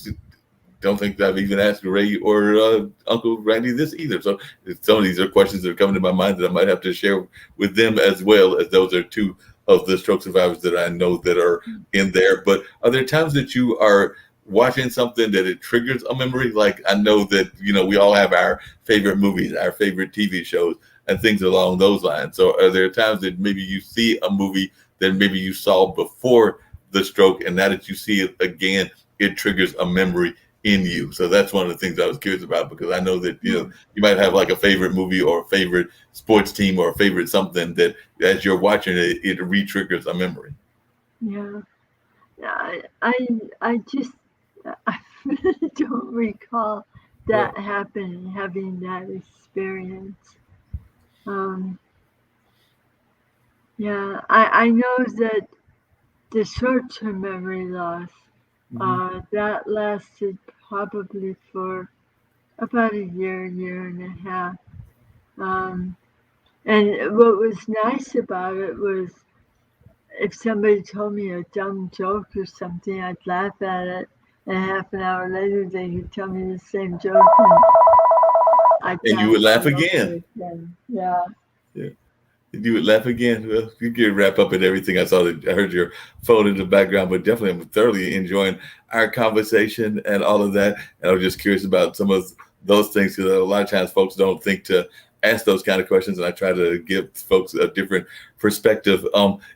Speaker 1: don't think that I've even asked Ray or Uncle Randy this either. So some of these are questions that are coming to my mind that I might have to share with them as well, as those are two of the stroke survivors that I know that are in there. But are there times that you are watching something that it triggers a memory? Like I know that we all have our favorite movies, our favorite TV shows, and things along those lines. So are there times that maybe you see a movie that maybe you saw before the stroke, and now that you see it again, it triggers a memory in you? So that's one of the things I was curious about, because I know that you might have like a favorite movie or a favorite sports team or a favorite something that as you're watching it, it re-triggers a memory.
Speaker 2: Yeah. I just I really don't recall that happening, having that experience. Um, yeah, I know that the short-term memory loss that lasted probably for about a year and a half. Um, and what was nice about it was if somebody told me a dumb joke or something, I'd laugh at it, and half an hour later they could tell me the same joke, and I'd
Speaker 1: And you
Speaker 2: laugh
Speaker 1: would laugh
Speaker 2: all over
Speaker 1: again.
Speaker 2: again. Yeah.
Speaker 1: Yeah. You would laugh again. Well, you can wrap up and everything. I saw that I heard your phone in the background, but definitely I'm thoroughly enjoying our conversation and all of that. And I was just curious about some of those things because a lot of times folks don't think to ask those kind of questions, and I try to give folks a different perspective.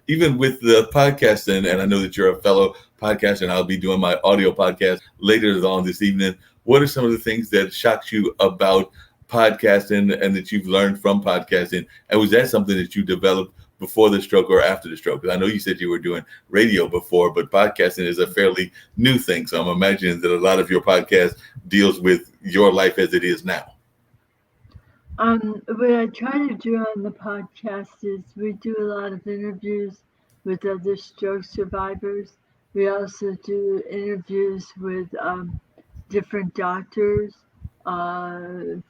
Speaker 1: Even with the podcasting, and I know that you're a fellow podcaster, and I'll be doing my audio podcast later on this evening. What are some of the things that shocked you about podcasting and that you've learned from podcasting? And was that something that you developed before the stroke or after the stroke? Because I know you said you were doing radio before, but podcasting is a fairly new thing. So I'm imagining that a lot of your podcast deals with your life as it is now.
Speaker 2: What I try to do on the podcast is we do a lot of interviews with other stroke survivors. We also do interviews with different doctors,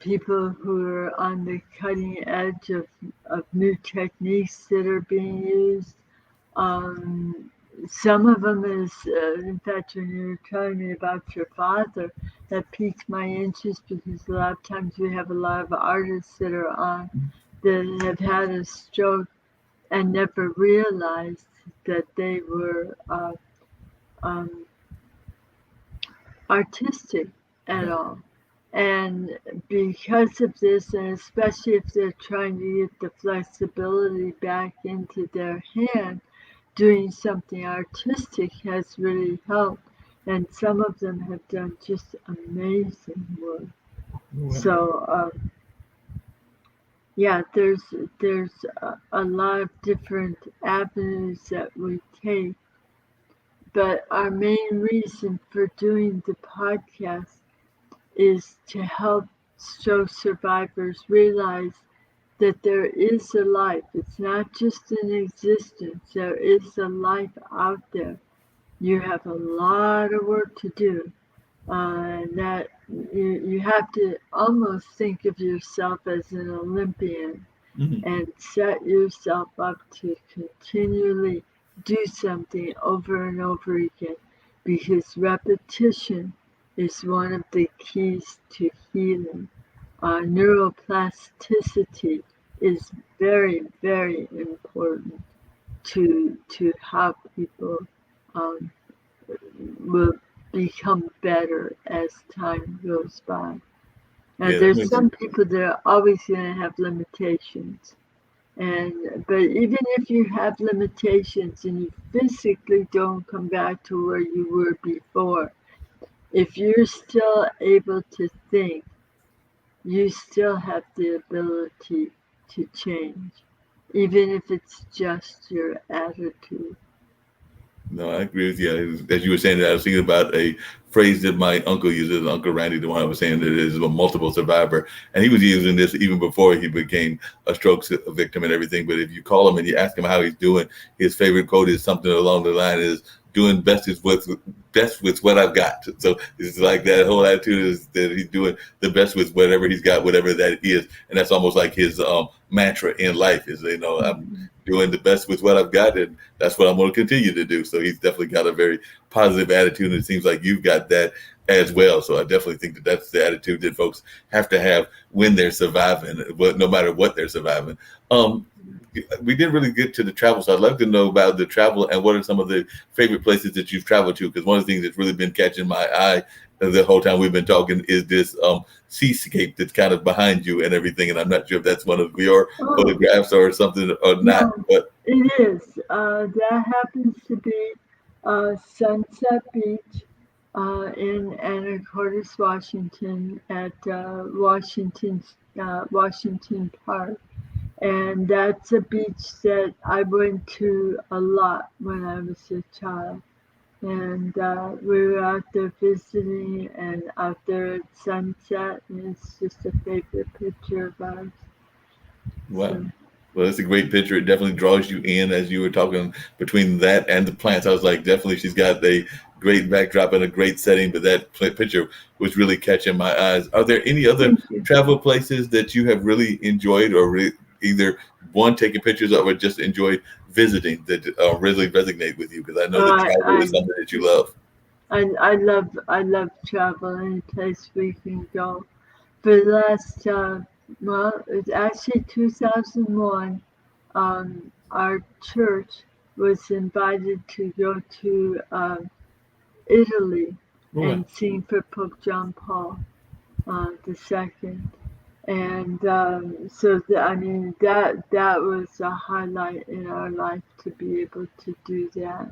Speaker 2: people who are on the cutting edge of new techniques that are being used. Um, some of them is, in fact, when you were telling me about your father, that piqued my interest because a lot of times we have a lot of artists that are on that have had a stroke and never realized that they were um, artistic at all. And because of this, and especially if they're trying to get the flexibility back into their hand, doing something artistic has really helped. And some of them have done just amazing work.
Speaker 1: Wow.
Speaker 2: So yeah, there's a lot of different avenues that we take, but our main reason for doing the podcast is to help show survivors realize that there is a life. It's not just an existence. There is a life out there. You have a lot of work to do. That you have to almost think of yourself as an Olympian
Speaker 1: Mhm.
Speaker 2: and set yourself up to continually do something over and over again because repetition is one of the keys to healing. Neuroplasticity is very, very important to how people um, will become better as time goes by. Now,
Speaker 1: Yeah, that
Speaker 2: there's
Speaker 1: makes
Speaker 2: some people that are always going to have limitations, but even if you have limitations and you physically don't come back to where you were before, if you're still able to think, you still have the ability to change, even if it's just your attitude.
Speaker 1: No, I agree with you. As you were saying that, I was thinking about a phrase that my uncle uses, Uncle Randy, the one I was saying that is a multiple survivor. And he was using this even before he became a stroke victim and everything. But if you call him and you ask him how he's doing, his favorite quote is something along the line is doing best with what I've got. So it's like that whole attitude is that he's doing the best with whatever he's got, whatever that is. And that's almost like his mantra in life is, I'm
Speaker 2: Mhm.
Speaker 1: doing the best with what I've got, and that's what I'm going to continue to do. So he's definitely got a very positive attitude, and it seems like you've got that as well. So I definitely think that that's the attitude that folks have to have when they're surviving, no matter what they're surviving. Um, we didn't really get to the travel, so I'd love to know about the travel and what are some of the favorite places that you've traveled to. Because one of the things that's really been catching my eye the whole time we've been talking is this seascape that's kind of behind you and everything. And I'm not sure if that's one of your
Speaker 2: Oh,
Speaker 1: photographs or something or not,
Speaker 2: no,
Speaker 1: but
Speaker 2: it is. That happens to be Sunset Beach in Anacortes, Washington, at Washington Park. And that's a beach that I went to a lot when I was a child. And we were out there visiting and out there at sunset, and it's just a favorite picture of ours.
Speaker 1: wow.
Speaker 2: So,
Speaker 1: Well, that's a great picture. It definitely draws you in as you were talking between that and the plants. I was like, definitely, she's got a great backdrop and a great setting, but that picture was really catching my eyes. Are there any other
Speaker 2: thank you.
Speaker 1: travel places that you have really enjoyed or either one, taking pictures of or just enjoyed visiting that really resonate with you? Because I know that
Speaker 2: I,
Speaker 1: travel is
Speaker 2: I
Speaker 1: something that you love.
Speaker 2: I love travel any place we can go. For the last well, it's actually 2001. Our church was invited to go to Italy
Speaker 1: Oh, wow.
Speaker 2: and sing for Pope John Paul the second. And I mean that was a highlight in our life to be able to do that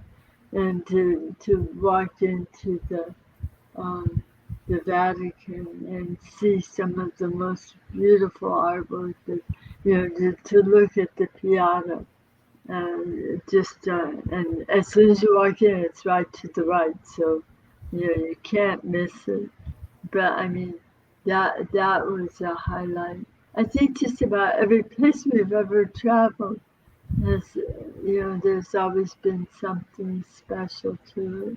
Speaker 2: and to walk into um, the Vatican and see some of the most beautiful artwork that, to look at the Piazza. And as soon as you walk in, it's right to the right, so you can't miss it. But I mean, that was a highlight. I think just about every place we've ever traveled has, there's always been something special to it.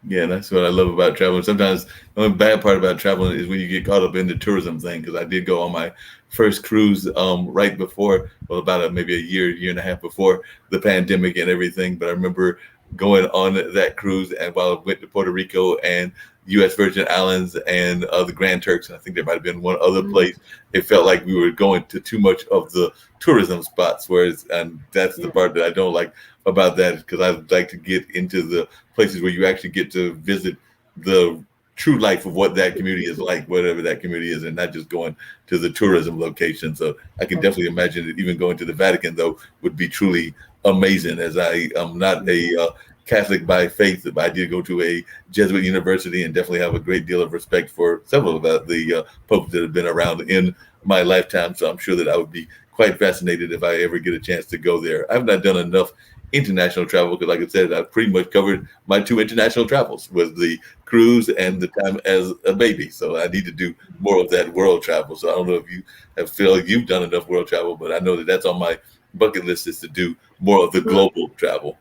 Speaker 1: Yeah, that's what I love about traveling. Sometimes the only bad part about traveling is when you get caught up in the tourism thing. Because I did go on my first cruise right before, well, about maybe a year and a half before the pandemic and everything. But I remember going on that cruise, and while I went to Puerto Rico and U.S. Virgin Islands and the Grand Turks, and I think there might have been one other
Speaker 2: Mm,
Speaker 1: place. It felt like we were going to too much of the tourism spots, whereas and that's the
Speaker 2: yeah,
Speaker 1: part that I don't like about that because I like to get into the places where you actually get to visit the true life of what that community is like, whatever that community is, and not just going to the tourism location. So I can
Speaker 2: yeah.
Speaker 1: definitely imagine that even going to the Vatican, though, would be truly amazing. As I am not a Catholic by faith, but I did go to a Jesuit university and definitely have a great deal of respect for several of the popes that have been around in my lifetime. So I'm sure that I would be quite fascinated if I ever get a chance to go there. I've not done enough international travel because, like I said, I've pretty much covered my two international travels was the cruise and the time as a baby. So I need to do more of that world travel. So I don't know if you have feel like you've done enough world travel, but I know that that's on my bucket list is to do more of the
Speaker 2: Well,
Speaker 1: global travel.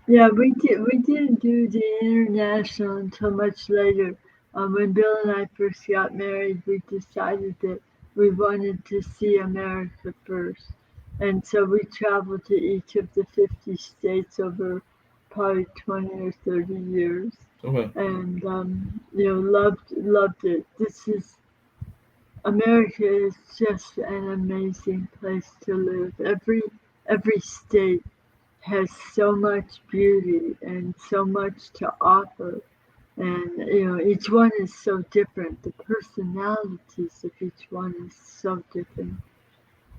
Speaker 2: yeah, we didn't do the international until much later. When Bill and I first got married, we decided that we wanted to see America first. And so we traveled to each of the 50 states over probably 20 or 30 years.
Speaker 1: Okay.
Speaker 2: And, loved it. America is just an amazing place to live. Every state has so much beauty and so much to offer. And each one is so different. The personalities of each one is so different.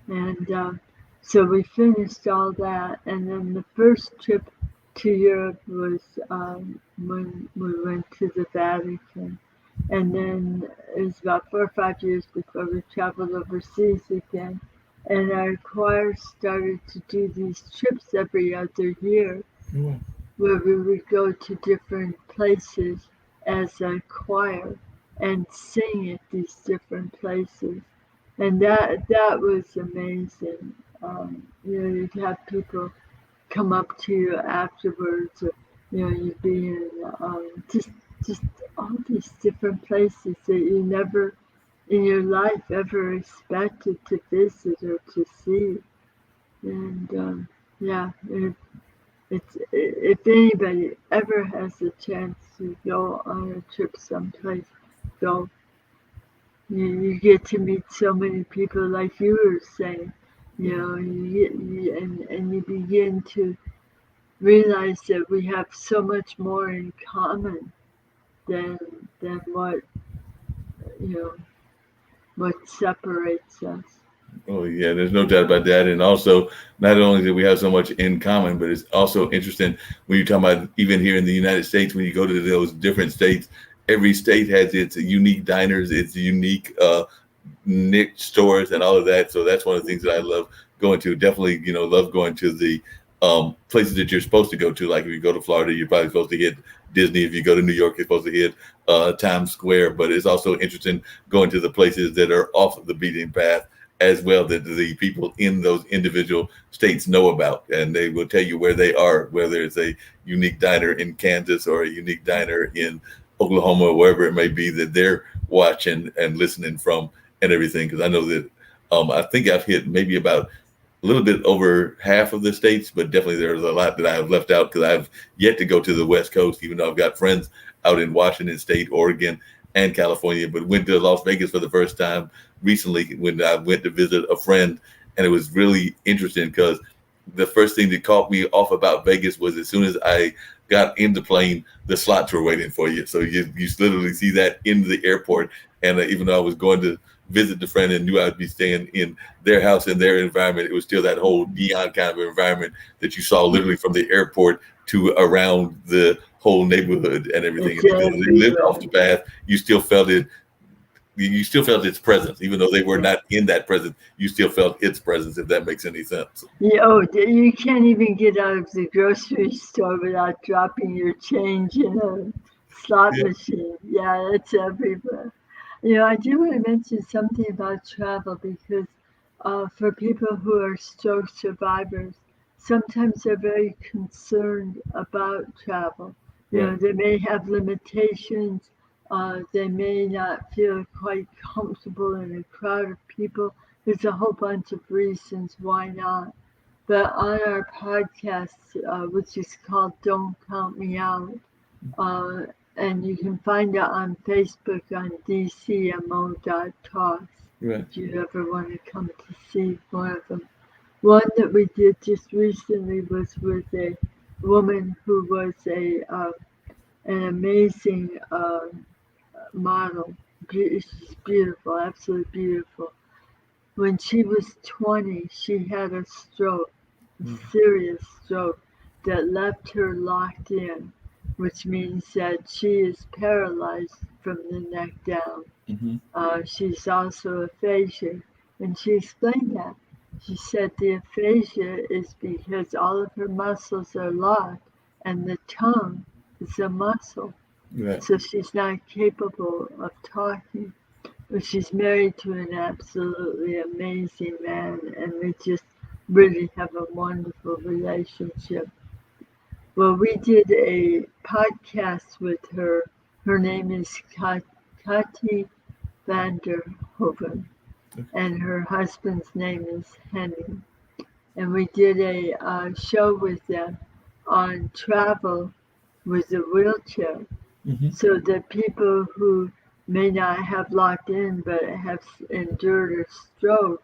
Speaker 2: And so we finished all that. And then the first trip to Europe was when we went to the Vatican. And then it was about 4 or 5 years before we traveled overseas again. And our choir started to do these trips every other year
Speaker 1: Yeah.
Speaker 2: where we would go to different places as a choir and sing at these different places. And that was amazing. You'd have people come up to you afterwards, or you'd be in just all these different places that you never in your life ever expected to visit or to see. And yeah, if anybody ever has a chance to go on a trip someplace, go. You get to meet so many people, like you were saying. And you begin to realize that we have so much more in common than what you know what separates us.
Speaker 1: Oh yeah, there's no doubt about that. And also, not only do we have so much in common, but it's also interesting when you're talking about even here in the United States, when you go to those different states, every state has its unique diners, its unique niche stores and all of that. So that's one of the things that I love going to. Definitely, love going to the places that you're supposed to go to. Like if you go to Florida, you're probably supposed to hit Disney. If you go to New York, you're supposed to hit Times Square. But it's also interesting going to the places that are off of the beaten path as well, that the people in those individual states know about, and they will tell you where they are, whether it's a unique diner in Kansas or a unique diner in Oklahoma or wherever it may be that they're watching and listening from and everything. Because I know that I think I've hit maybe about a little bit over half of the states, but definitely there's a lot that I have left out because I've yet to go to the West Coast, even though I've got friends out in Washington State, Oregon, and California. But went to Las Vegas for the first time recently when I went to visit a friend, and it was really interesting because the first thing that caught me off about Vegas was as soon as I got in the plane, the slots were waiting for you. So you literally see that in the airport. And even though I was going to visit the friend and knew I'd be staying in their house in their environment, it was still that whole neon kind of environment that you saw literally from the airport to around the whole neighborhood and everything.
Speaker 2: It's
Speaker 1: And even though they lived off
Speaker 2: everywhere.
Speaker 1: the path, you still felt its presence, even though they were not in that presence. You still felt its presence, if that makes any sense.
Speaker 2: You can't even get out of the grocery store without dropping your change in a slot
Speaker 1: Yeah,
Speaker 2: machine. Yeah, it's everywhere. I do want to mention something about travel because for people who are stroke survivors, sometimes they're very concerned about travel.
Speaker 1: right.
Speaker 2: They may have limitations. They may not feel quite comfortable in a crowd of people. There's a whole bunch of reasons why not. But on our podcast, which is called Don't Count Me Out, uh, and you can find it on Facebook on dcmo.talks
Speaker 1: Right.
Speaker 2: if you ever want to come to see one of them. One that we did just recently was with a woman who was an amazing model. She's beautiful, absolutely beautiful. When she was 20, she had a stroke, serious stroke that left her locked in, which means that she is paralyzed from the neck down.
Speaker 1: Mm-hmm.
Speaker 2: She's also aphasia, and she explained that. She said the aphasia is because all of her muscles are locked, and the tongue is a muscle,
Speaker 1: Right.
Speaker 2: so she's not capable of talking. But she's married to an absolutely amazing man, and they just really have a wonderful relationship. Well, we did a podcast with her. Her name is Kati Vanderhoven, and her husband's name is Henny. And we did a show with them on travel with a wheelchair,
Speaker 1: Mm-hmm.
Speaker 2: so that people who may not have locked in but have endured a stroke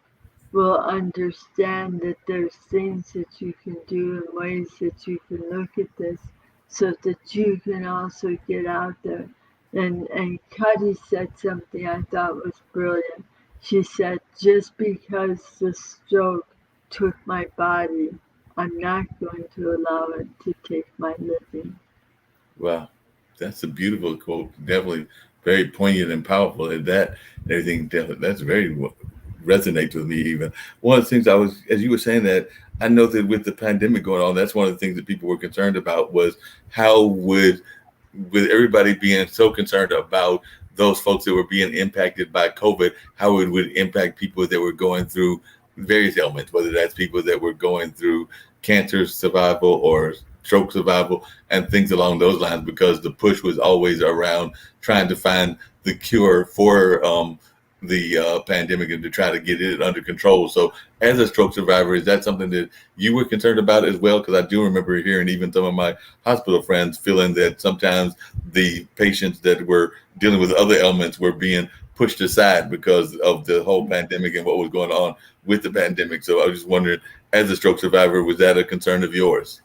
Speaker 2: will understand that there's things that you can do and ways that you can look at this so that you can also get out there. And Cuddy said something I thought was brilliant. She said, just because the stroke took my body, I'm not going to allow it to take my living.
Speaker 1: Wow, that's a beautiful quote. Definitely very poignant and powerful. And that and everything, definitely, that's very resonates with me. Even one of the things I was, as you were saying that, I know that with the pandemic going on, that's one of the things that people were concerned about was how would, with everybody being so concerned about those folks that were being impacted by COVID, how it would impact people that were going through various ailments, whether that's people that were going through cancer survival or stroke survival and things along those lines, because the push was always around trying to find the cure for the pandemic and to try to get it under control. So, as a stroke survivor, is that something that you were concerned about as well? Because I do remember hearing even some of my hospital friends feeling that sometimes the patients that were dealing with other ailments were being pushed aside because of the whole pandemic and what was going on with the pandemic. So, I was just wondering, as a stroke survivor, was that a concern of yours?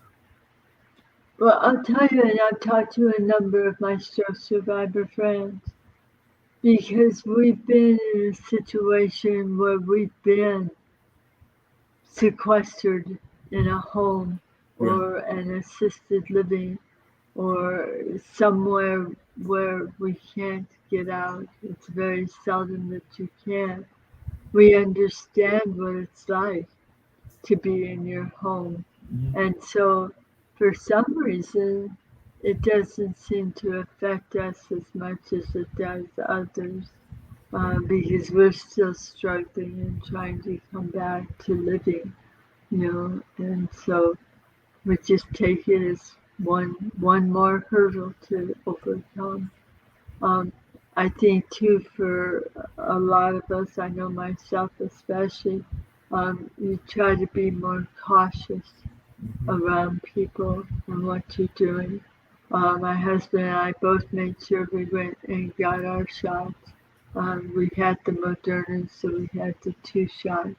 Speaker 2: Well, I'll tell you, and I've talked to a number of my stroke survivor friends because we've been in a situation where we've been sequestered in a home
Speaker 1: Right.
Speaker 2: or an assisted living or somewhere where we can't get out. It's very seldom that you can. We understand what it's like to be in your home.
Speaker 1: Mhm.
Speaker 2: And so, for some reason, it doesn't seem to affect us as much as it does others because we're still struggling and trying to come back to living, and so we just take it as one more hurdle to overcome. Um, I think too for a lot of us, I know myself especially, you try to be more cautious around people and what you're doing. My husband and I both made sure we went and got our shots. We had the Moderna, so we had the 2 shots.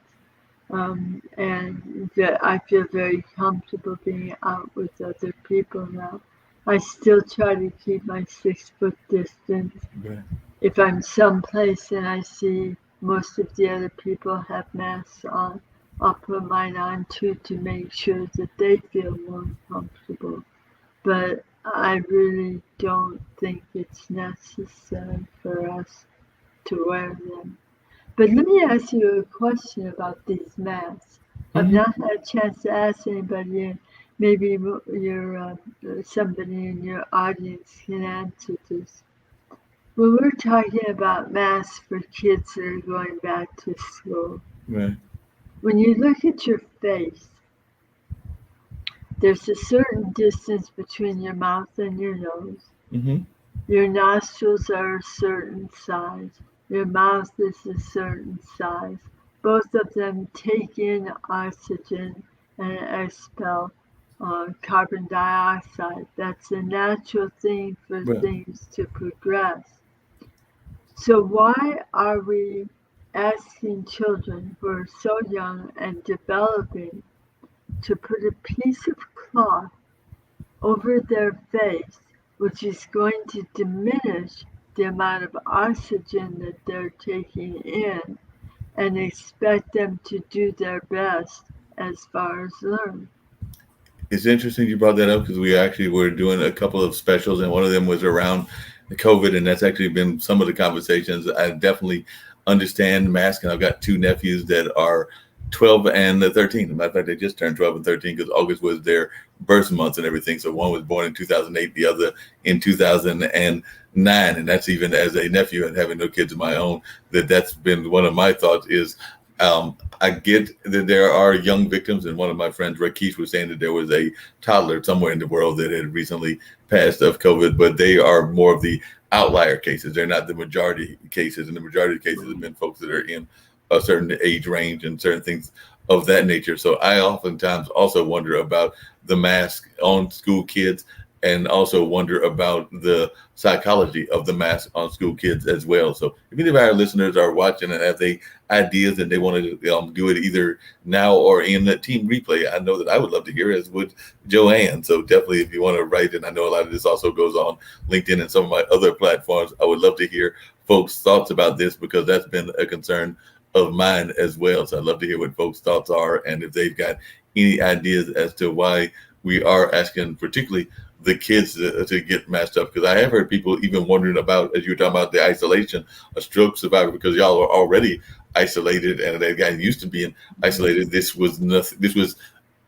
Speaker 2: And that I feel very comfortable being out with other people now. I still try to keep my 6 foot distance.
Speaker 1: Right.
Speaker 2: If I'm someplace and I see most of the other people have masks on, I'll put mine on too to make sure that they feel more comfortable. But I really don't think it's necessary for us to wear them. But let me ask you a question about these masks. I've
Speaker 1: Mhm.
Speaker 2: not had a chance to ask anybody, and maybe somebody in your audience can answer this. When we're talking about masks for kids that are going back to school,
Speaker 1: Right.
Speaker 2: when you look at your face, there's a certain distance between your mouth and your nose.
Speaker 1: Mm-hmm.
Speaker 2: Your nostrils are a certain size. Your mouth is a certain size. Both of them take in oxygen and expel carbon dioxide. That's a natural thing for
Speaker 1: Right.
Speaker 2: things to progress. So why are we asking children who are so young and developing to put a piece of cloth over their face, which is going to diminish the amount of oxygen that they're taking in, and expect them to do their best as far as learn.
Speaker 1: It's interesting you brought that up because we actually were doing a couple of specials, and one of them was around the COVID, and that's actually been some of the conversations. I definitely understand mask, and I've got two nephews that are 12 and 13. As a matter of fact, they just turned 12 and 13 because August was their birth month and everything. So one was born in 2008, the other in 2009, and that's even as a nephew and having no kids of my own. That's been one of my thoughts is I get that there are young victims, and one of my friends, Rakesh, was saying that there was a toddler somewhere in the world that had recently passed of COVID, but they are more of the outlier cases. They're not the majority cases, and the majority of cases have been folks that are in a certain age range and certain things of that nature. So I oftentimes also wonder about the mask on school kids and also wonder about the psychology of the mask on school kids as well. So if any of our listeners are watching and have they ideas and they want to do it either now or in the team replay, I know that I would love to hear, as would Joanne. So definitely, if you want to write, and I know a lot of this also goes on LinkedIn and some of my other platforms, I would love to hear folks' thoughts about this because that's been a concern of mine as well. So I'd love to hear what folks' thoughts are and if they've got any ideas as to why we are asking, particularly the kids to get masked up, because I have heard people even wondering about, as you were talking about the isolation, a stroke survivor, because y'all are already isolated and they got used to being isolated. This was nothing. This was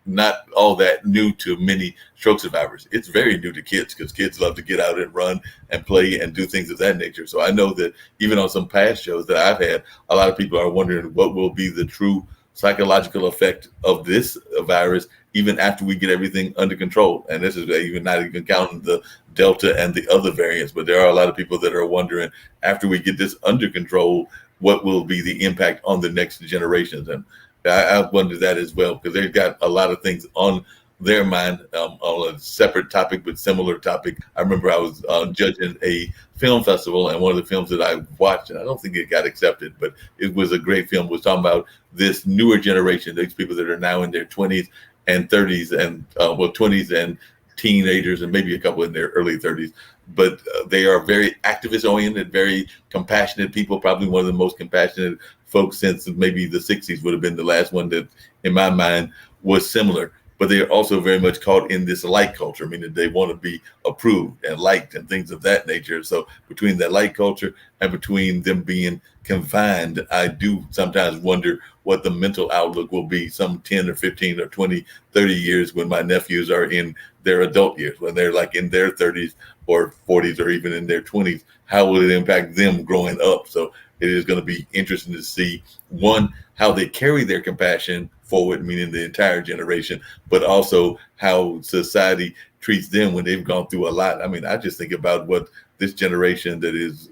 Speaker 1: not all that new to many stroke survivors. It's very new to kids because kids love to get out and run and play and do things of that nature. So I know that even on some past shows that I've had, a lot of people are wondering what will be the true psychological effect of this virus even after we get everything under control. And this is even not even counting the Delta and the other variants, but there are a lot of people that are wondering after we get this under control, what will be the impact on the next generations. And I wonder that as well because they've got a lot of things on their mind on a separate topic but similar topic. I remember I was judging a film festival, and one of the films that I watched, and I don't think it got accepted, but it was a great film, was talking about this newer generation, these people that are now in their 20s and 30s and 20s and teenagers and maybe a couple in their early 30s, but they are very activist oriented, very compassionate people, probably one of the most compassionate folks since maybe the 60s would have been the last one that in my mind was similar. But they are also very much caught in this like culture, meaning they want to be approved and liked and things of that nature. So between that like culture and between them being confined, I do sometimes wonder what the mental outlook will be some 10 or 15 or 20, 30 years when my nephews are in their adult years, when they're like in their 30s or 40s or even in their 20s. How will it impact them growing up? So it is going to be interesting to see, one, how they carry their compassion forward, meaning the entire generation, but also how society treats them when they've gone through a lot. I mean, I just think about what this generation that is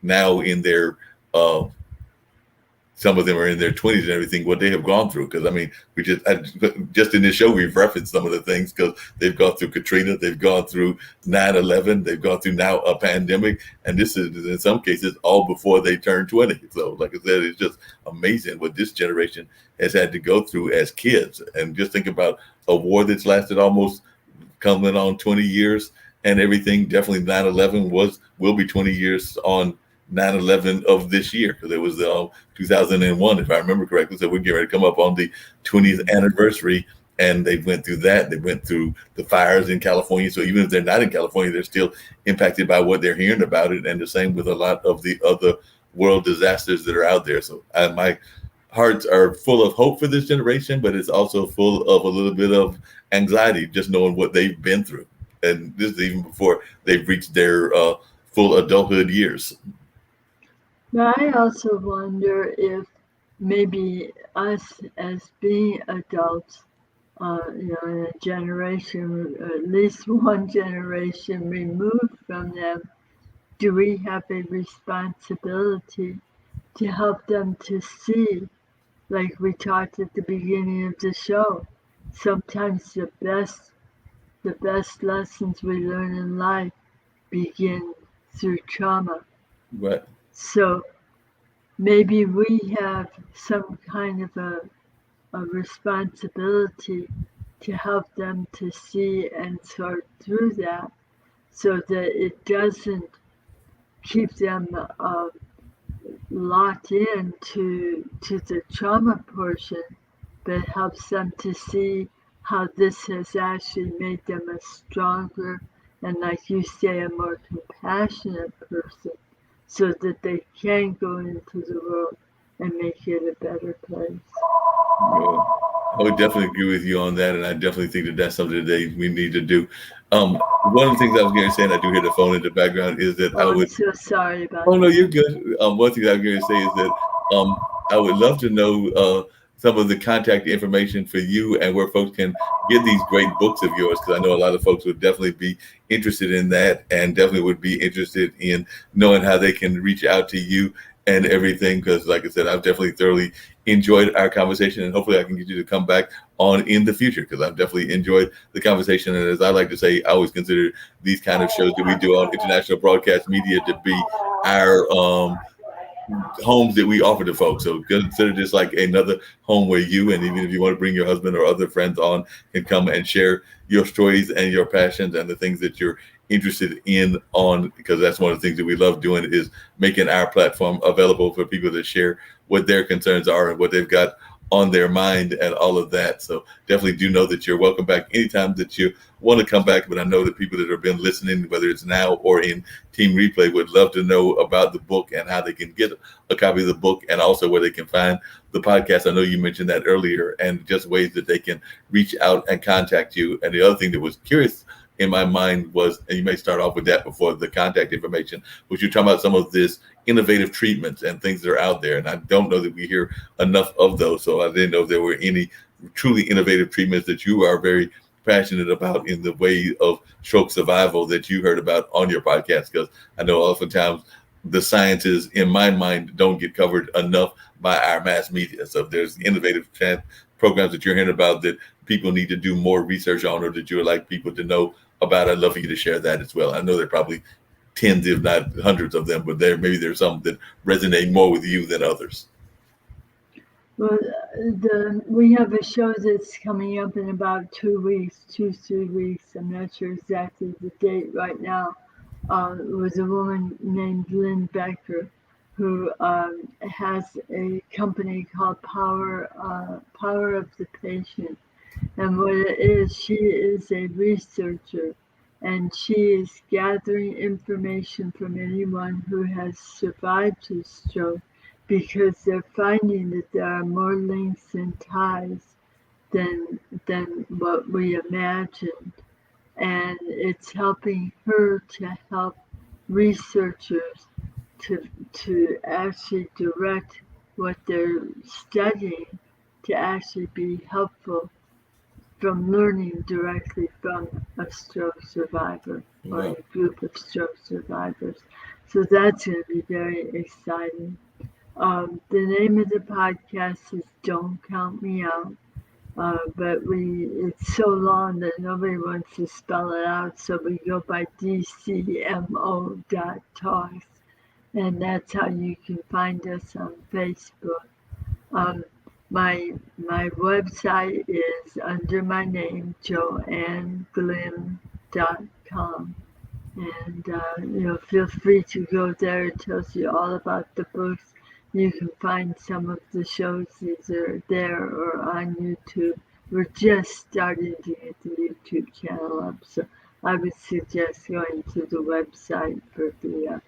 Speaker 1: now in their some of them are in their 20s and everything, what they have gone through. Because I mean, just in this show, we've referenced some of the things because they've gone through Katrina, they've gone through 9/11, they've gone through now a pandemic. And this is, in some cases, all before they turn 20. So, like I said, it's just amazing what this generation has had to go through as kids. And just think about a war that's lasted almost coming on 20 years and everything. Definitely 9/11 will be 20 years on 9/11 of this year, because it was 2001, if I remember correctly. So we're getting ready to come up on the 20th anniversary, and they went through that. They went through the fires in California. So even if they're not in California, they're still impacted by what they're hearing about it. And the same with a lot of the other world disasters that are out there. So my hearts are full of hope for this generation, but it's also full of a little bit of anxiety just knowing what they've been through. And this is even before they've reached their full adulthood years.
Speaker 2: But I also wonder if maybe us as being adults, in a generation, at least one generation removed from them, do we have a responsibility to help them to see, like we talked at the beginning of the show, sometimes the best lessons we learn in life begin through trauma.
Speaker 1: Right.
Speaker 2: So maybe we have some kind of a responsibility to help them to see and sort through that so that it doesn't keep them locked in to the trauma portion, but helps them to see how this has actually made them a stronger and, like you say, a more compassionate person so that they can go into the world and make it a better place.
Speaker 1: Well, I would definitely agree with you on that, and I definitely think that that's something that we need to do. One of the things I was going to say, and I do hear the phone in the background, is that I
Speaker 2: Oh, I'm
Speaker 1: would.
Speaker 2: so sorry about
Speaker 1: Oh no,
Speaker 2: that.
Speaker 1: you're good. One thing I'm going to say is that I would love to know some of the contact information for you and where folks can get these great books of yours, because I know a lot of folks would definitely be interested in that, and definitely would be interested in knowing how they can reach out to you and everything. Because, like I said, I've definitely thoroughly enjoyed our conversation, and hopefully, I can get you to come back on in the future, because I've definitely enjoyed the conversation. And as I like to say, I always consider these kind of shows that we do on international broadcast media to be our homes that we offer to folks. So consider this like another home where you, and even if you want to bring your husband or other friends on, can come and share your stories and your passions and the things that you're interested in on, because that's one of the things that we love doing, is making our platform available for people to share what their concerns are and what they've got on their mind and all of that. So definitely do know that you're welcome back anytime that you want to come back. But I know that people that have been listening, whether it's now or in Team Replay, would love to know about the book and how they can get a copy of the book, and also where they can find the podcast. I know you mentioned that earlier, and just ways that they can reach out and contact you. And the other thing that was curious in my mind was, and you may start off with that before the contact information, was you talking about some of this innovative treatments and things that are out there. And I don't know that we hear enough of those. So I didn't know if there were any truly innovative treatments that you are very passionate about in the way of stroke survival that you heard about on your podcast. Because I know oftentimes the sciences, in my mind, don't get covered enough by our mass media. So if there's innovative programs that you're hearing about that people need to do more research on, or that you would like people to know about, I'd love for you to share that as well. I know there are probably tens, if not hundreds of them, but there's some that resonate more with you than others.
Speaker 2: Well, we have a show that's coming up in about 2 weeks, 3 weeks. I'm not sure exactly the date right now. It was a woman named Lynn Becker, who has a company called Power of the Patient. And what it is, she is a researcher, and she is gathering information from anyone who has survived a stroke, because they're finding that there are more links and ties than what we imagined. And it's helping her to help researchers to actually direct what they're studying to actually be helpful from learning directly from a stroke survivor or
Speaker 1: Wow.
Speaker 2: a group of stroke survivors. So that's going to be very exciting. The name of the podcast is Don't Count Me Out, but it's so long that nobody wants to spell it out, so we go by dcmo.talks, and that's how you can find us on Facebook. Um, my website is under my name, joanneglim.com. And feel free to go there. It tells you all about the books. You can find some of the shows either there or on YouTube. We're just starting to get the YouTube channel up, so I would suggest going to the website for the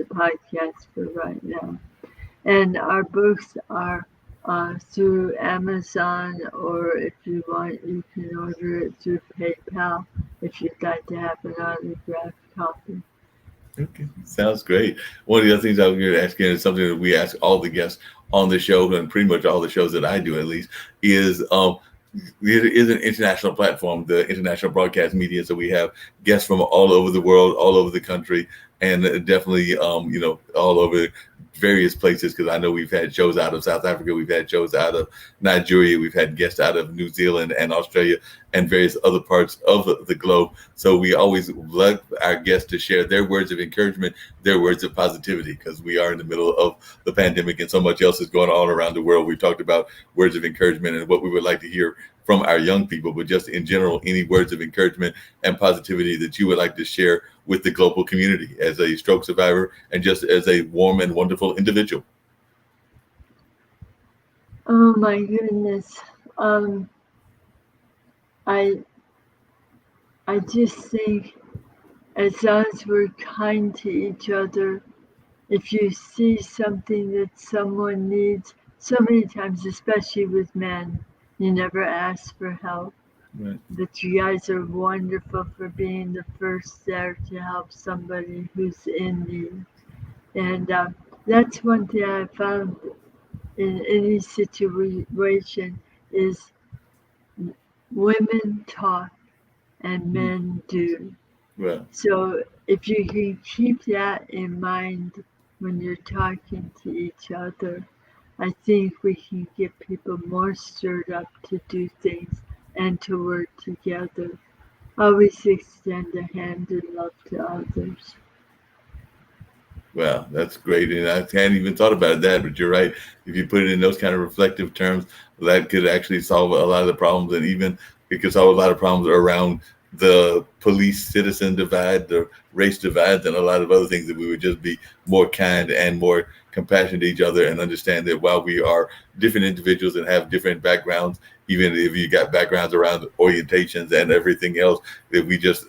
Speaker 2: podcast for right now. And our books are through Amazon, or if you want, you can order it through PayPal if you'd like to have an autographed copy.
Speaker 1: Okay, sounds great. One of the other things I was going to ask you, and something that we ask all the guests on the show, and pretty much all the shows that I do at least, is it is an international platform, the international broadcast media. So we have guests from all over the world, all over the country, and definitely, all over various places. Because I know we've had shows out of South Africa, we've had shows out of Nigeria, we've had guests out of New Zealand and Australia and various other parts of the globe. So we always like our guests to share their words of encouragement, their words of positivity, because we are in the middle of the pandemic and so much else is going on around the world. We talked about words of encouragement and what we would like to hear from our young people, but just in general, any words of encouragement and positivity that you would like to share with the global community as a stroke survivor and just as a warm and wonderful individual.
Speaker 2: Oh my goodness. Um, I I just think as long as we're kind to each other, if you see something that someone needs, so many times, especially with men, you never ask for help.
Speaker 1: Right.
Speaker 2: But you guys are wonderful for being the first there to help somebody who's in need. And that's one thing I found in any situation is women talk and
Speaker 1: Mhm.
Speaker 2: men do.
Speaker 1: Well,
Speaker 2: So if you can keep that in mind when you're talking to each other, I think we can get people more stirred up to do things and to work together. Always extend a hand in love to others.
Speaker 1: well, that's great. And I hadn't even thought about that, but you're right. If you put it in those kind of reflective terms, that could actually solve a lot of the problems. And even it could solve a lot of problems around the police citizen divide, the race divide, and a lot of other things that we would just be more kind and more compassionate to each other and understand that while we are different individuals and have different backgrounds, even if you got backgrounds around orientations and everything else, that we just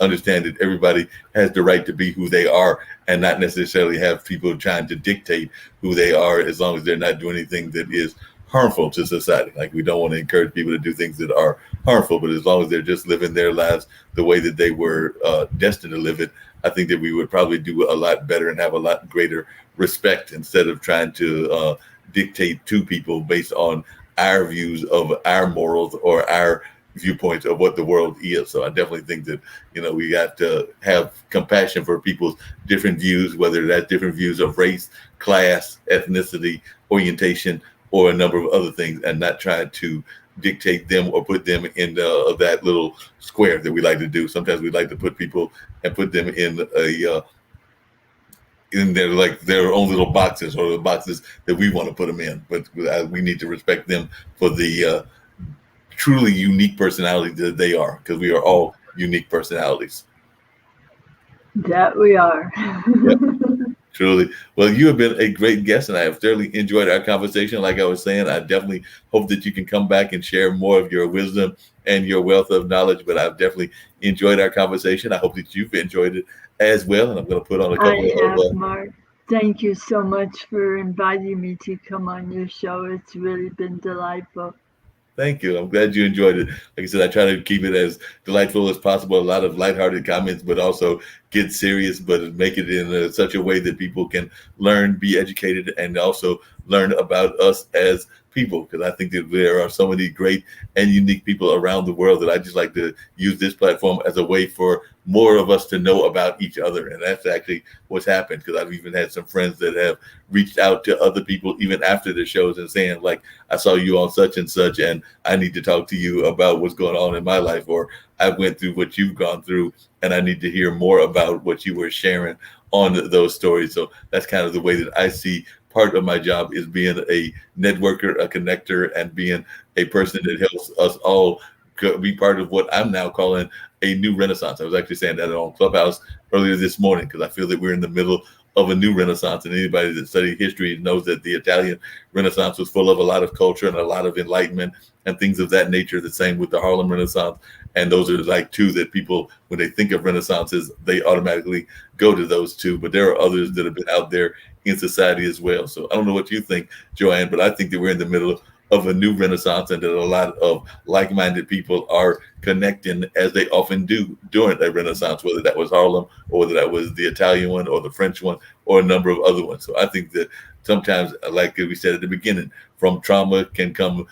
Speaker 1: understand that everybody has the right to be who they are and not necessarily have people trying to dictate who they are as long as they're not doing anything that is harmful to society. Like we don't want to encourage people to do things that are harmful, but as long as they're just living their lives the way that they were destined to live it, I think that we would probably do a lot better and have a lot greater respect instead of trying to dictate to people based on our views of our morals or our viewpoints of what the world is. So I definitely think that we got to have compassion for people's different views, whether that's different views of race, class, ethnicity, orientation, or a number of other things, and not try to dictate them or put them in that little square that we like to do. Sometimes we like to put people and put them in their like their own little boxes or the boxes that we want to put them in. But we need to respect them for the truly unique personality that they are, because we are all unique personalities.
Speaker 2: That we are.
Speaker 1: Yep. Truly. Well, you have been a great guest, and I have thoroughly enjoyed our conversation. Like I was saying, I definitely hope that you can come back and share more of your wisdom and your wealth of knowledge. But I've definitely enjoyed our conversation. I hope that you've enjoyed it as well. And I'm going to put on a couple
Speaker 2: I
Speaker 1: of
Speaker 2: have, Mark. Thank you so much for inviting me to come on your show. It's really been delightful.
Speaker 1: thank you. I'm glad you enjoyed it. Like I said, I try to keep it as delightful as possible. A lot of lighthearted comments, but also get serious, but make it in such a way that people can learn, be educated, and also learn about us as people. Because I think that there are so many great and unique people around the world that I just like to use this platform as a way for more of us to know about each other. And that's actually what's happened. Because I've even had some friends that have reached out to other people even after the shows and saying, like, I saw you on such and such, and I need to talk to you about what's going on in my life, or I went through what you've gone through, and I need to hear more about what you were sharing on those stories. So that's kind of the way that I see part of my job is being a networker, a connector, and being a person that helps us all be part of what I'm now calling a new renaissance. I was actually saying that on Clubhouse earlier this morning because I feel that we're in the middle of a new renaissance, and anybody that studied history knows that the Italian Renaissance was full of a lot of culture and a lot of enlightenment and things of that nature. The same with the Harlem Renaissance, and those are like two that people, when they think of renaissances, they automatically go to those two. But there are others that have been out there in society as well. So I don't know what you think, Joanne, but I think that we're in the middle of a new renaissance, and that a lot of like-minded people are connecting as they often do during a renaissance, whether that was Harlem or whether that was the Italian one or the French one or a number of other ones. So I think that sometimes, like we said at the beginning, from trauma can come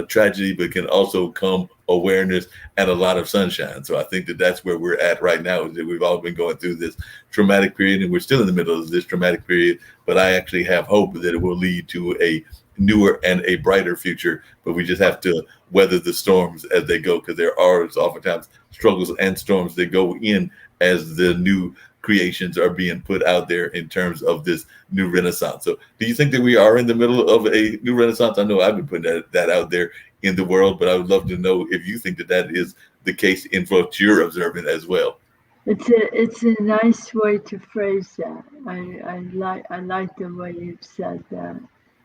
Speaker 1: tragedy, but can also come awareness and a lot of sunshine. So I think that that's where we're at right now, is that we've all been going through this traumatic period, and we're still in the middle of this traumatic period, but I actually have hope that it will lead to a newer and a brighter future. But we just have to weather the storms as they go, because there are oftentimes struggles and storms that go in as the new creations are being put out there in terms of this new renaissance. So do you think that we are in the middle of a new renaissance? I know I've been putting that out there in the world, but I would love to know if you think that that is the case in what you're observing as well.
Speaker 2: It's a nice way to phrase that. I like the way you've said that.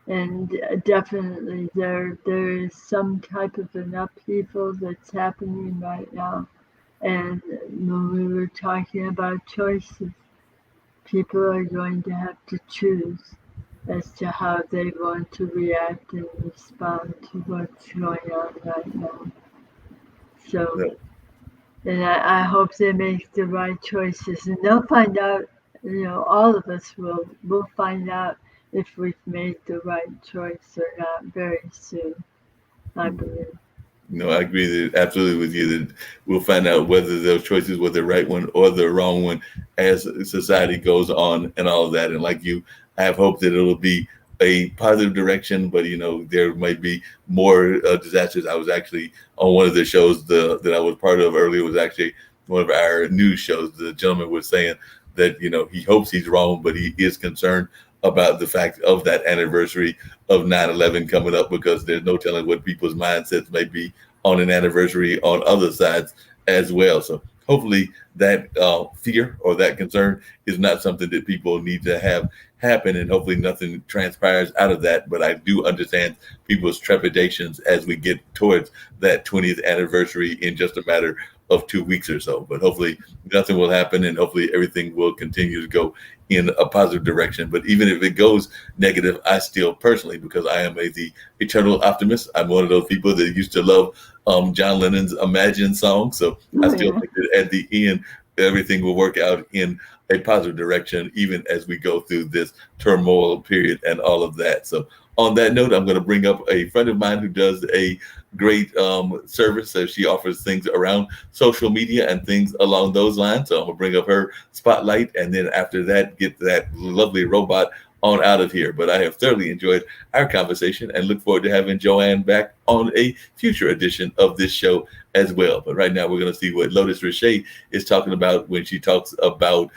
Speaker 2: And definitely there is some type of an upheaval that's happening right now. And when we were talking about choices, people are going to have to choose as to how they want to react and respond to what's going on right now. So,
Speaker 1: Yeah.
Speaker 2: and I hope they make the right choices, and they'll find out. All of us will find out if we've made the right choice or not very soon, I believe.
Speaker 1: No, I agree absolutely with you that we'll find out whether those choices were the right one or the wrong one as society goes on and all of that. And like you, I have hope that it'll be a positive direction, but there might be more disasters. I was actually on one of the shows that I was part of earlier was actually one of our news shows. The gentleman was saying that he hopes he's wrong, but he is concerned about the fact of that anniversary of 9/11 coming up because there's no telling what people's mindsets may be on an anniversary on other sides as well. So hopefully that fear or that concern is not something that people need to have happen, and hopefully nothing transpires out of that. But I do understand people's trepidations as we get towards that 20th anniversary in just a matter of 2 weeks or so. But hopefully nothing will happen, and hopefully everything will continue to go in a positive direction. But even if it goes negative, I still personally, because I am the eternal optimist, I'm one of those people that used to love John Lennon's Imagine song. So I still think that at the end, everything will work out in a positive direction, even as we go through this turmoil period and all of that. So on that note, I'm going to bring up a friend of mine who does a great service. So she offers things around social media and things along those lines. So I'm going to bring up her spotlight, and then after that, get that lovely robot on out of here. But I have thoroughly enjoyed our conversation and look forward to having Joanne back on a future edition of this show as well. But right now, we're going to see what Lotus Richey is talking about when she talks about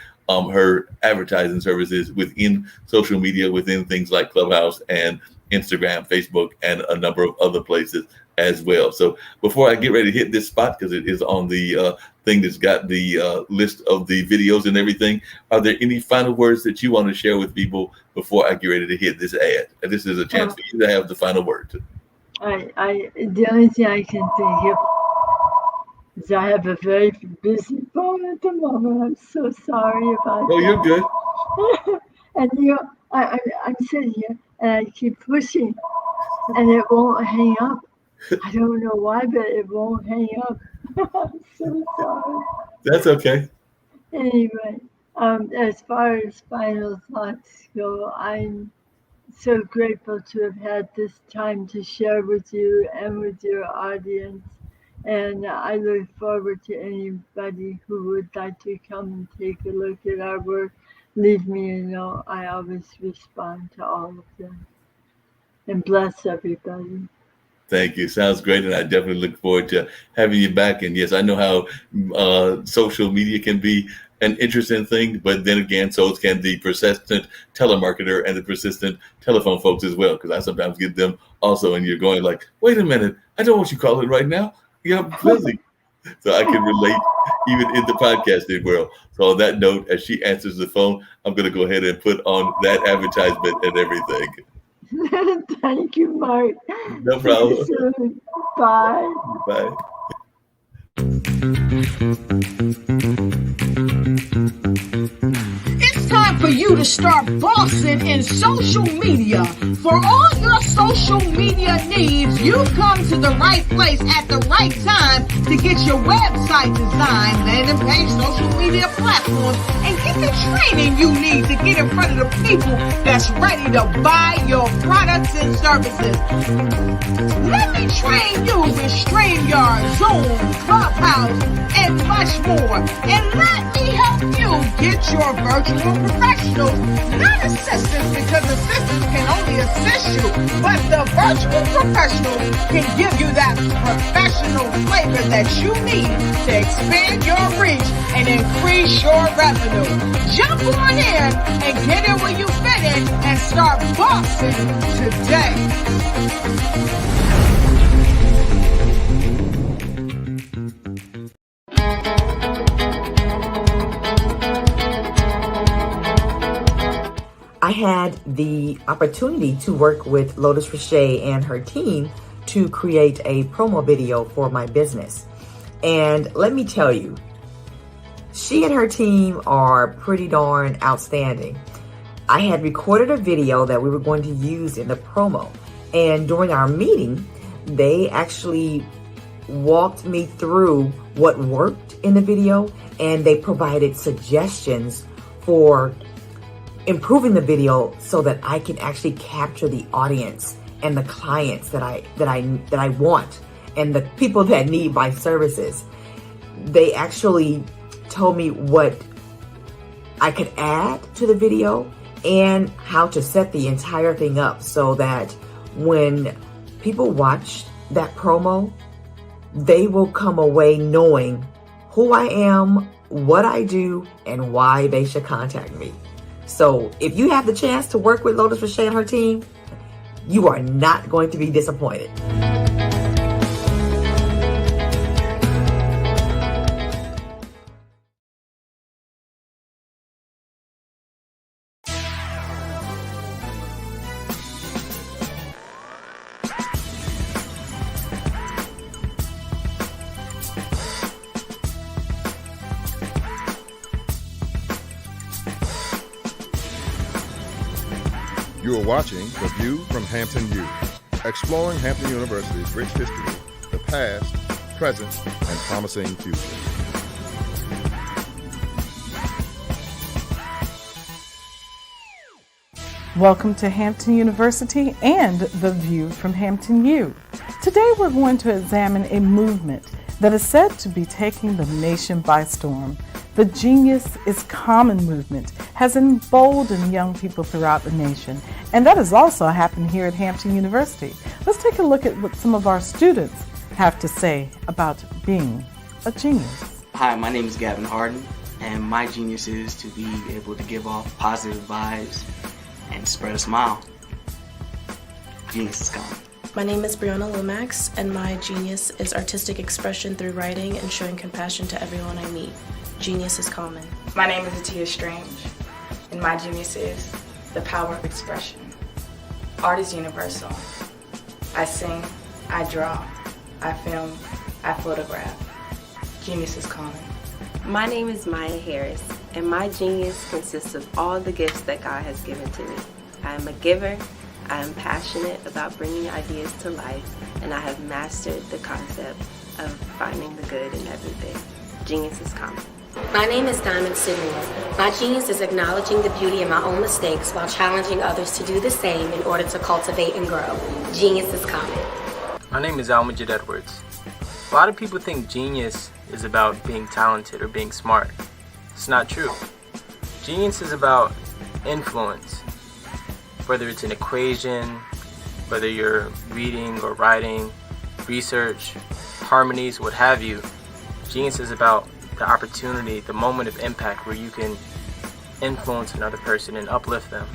Speaker 1: her advertising services within social media, within things like Clubhouse and Instagram, Facebook, and a number of other places as well. So before I get ready to hit this spot, because it is on the thing that's got the list of the videos and everything, are there any final words that you want to share with people before I get ready to hit this ad? And this is a chance for you to have the final word.
Speaker 2: The only thing I can think of is I have a very busy phone at the moment. I'm so sorry about
Speaker 1: Oh,
Speaker 2: that.
Speaker 1: you're good.
Speaker 2: And I'm sitting here and I keep pushing and it won't hang up. I don't know why, but it won't hang up. I'm so sorry.
Speaker 1: That's okay.
Speaker 2: Anyway, as far as final thoughts go, I'm so grateful to have had this time to share with you and with your audience. And I look forward to anybody who would like to come and take a look at our work. Leave me a note. I always respond to all of them. And bless everybody.
Speaker 1: Thank you. Sounds great. And I definitely look forward to having you back. And yes, I know how social media can be an interesting thing, but then again, so can the persistent telemarketer and the persistent telephone folks as well, because I sometimes get them also, and you're going like, wait a minute, I don't want you calling right now. Yeah, I'm busy. So I can relate even in the podcasting world. So on that note, as she answers the phone, I'm going to go ahead and put on that advertisement and everything.
Speaker 2: Thank you, Mark.
Speaker 1: No problem.
Speaker 2: See you soon. Bye.
Speaker 1: Bye.
Speaker 3: It's time for you to start bossing in social media. For all your social media needs, you've come to the right place at the right time to get your website designed, landing page, social media platforms, and get the training you need to get in front of the people that's ready to buy your products and services. Let me train you with StreamYard, Zoom, Clubhouse, and much more. And let me help you get your virtual professionals, not assistants, because assistants can only assist you, but the virtual professionals can give you that professional flavor that you need to expand your reach and increase your revenue. Jump on in and get in where you fit in and start bossing today.
Speaker 4: I had the opportunity to work with Lotus Richey and her team to create a promo video for my business. And let me tell you, she and her team are pretty darn outstanding. I had recorded a video that we were going to use in the promo. And during our meeting, they actually walked me through what worked in the video, and they provided suggestions for improving the video so that I can actually capture the audience and the clients that I want and the people that need my services. They actually told me what I could add to the video and how to set the entire thing up so that when people watch that promo, they will come away knowing who I am, what I do, and why they should contact me. So if you have the chance to work with Lotus Richey and her team, you are not going to be disappointed.
Speaker 5: You are watching The View from Hampton U, exploring Hampton University's rich history, the past, present, and promising future.
Speaker 6: Welcome to Hampton University and The View from Hampton U. Today we're going to examine a movement that is said to be taking the nation by storm. The Genius is Common movement has emboldened young people throughout the nation, and that has also happened here at Hampton University. Let's take a look at what some of our students have to say about being a genius.
Speaker 7: Hi, my name is Gavin Harden, and my genius is to be able to give off positive vibes and spread a smile. Genius is common.
Speaker 8: My name is Brianna Lomax, and my genius is artistic expression through writing and showing compassion to everyone I meet. Genius is common.
Speaker 9: My name is Atia Strange, and my genius is the power of expression. Art is universal. I sing, I draw, I film, I photograph. Genius is common.
Speaker 10: My name is Maya Harris, and my genius consists of all the gifts that God has given to me. I am a giver, I am passionate about bringing ideas to life, and I have mastered the concept of finding the good in everything. Genius is common.
Speaker 11: My name is Diamond Sidmore. My genius is acknowledging the beauty in my own mistakes while challenging others to do the same in order to cultivate and grow. Genius is common.
Speaker 12: My name is Almajid Edwards. A lot of people think genius is about being talented or being smart. It's not true. Genius is about influence. Whether it's an equation, whether you're reading or writing, research, harmonies, what have you, genius is about the opportunity, the moment of impact where you can influence another person and uplift them.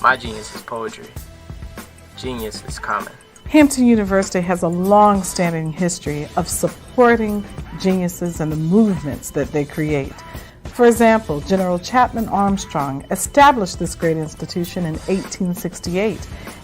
Speaker 12: My genius is poetry. Genius is common.
Speaker 6: Hampton University has a long-standing history of supporting geniuses and the movements that they create. For example, General Chapman Armstrong established this great institution in 1868.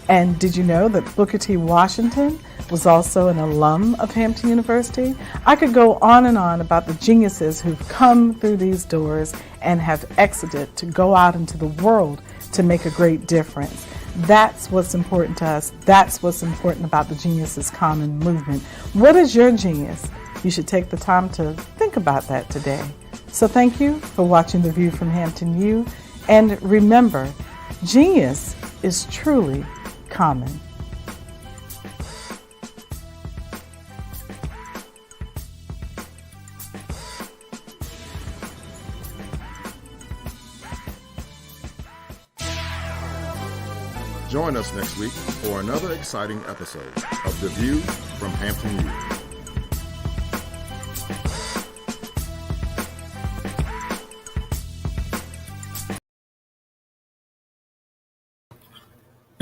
Speaker 6: And did you know that Booker T. Washington was also an alum of Hampton University? I could go on and on about the geniuses who've come through these doors and have exited to go out into the world to make a great difference. That's what's important to us. That's what's important about the Genius is Common movement. What is your genius? You should take the time to think about that today. So thank you for watching The View from Hampton U. And remember, genius is truly common.
Speaker 5: Join us next week for another exciting episode of The View from Hampton U.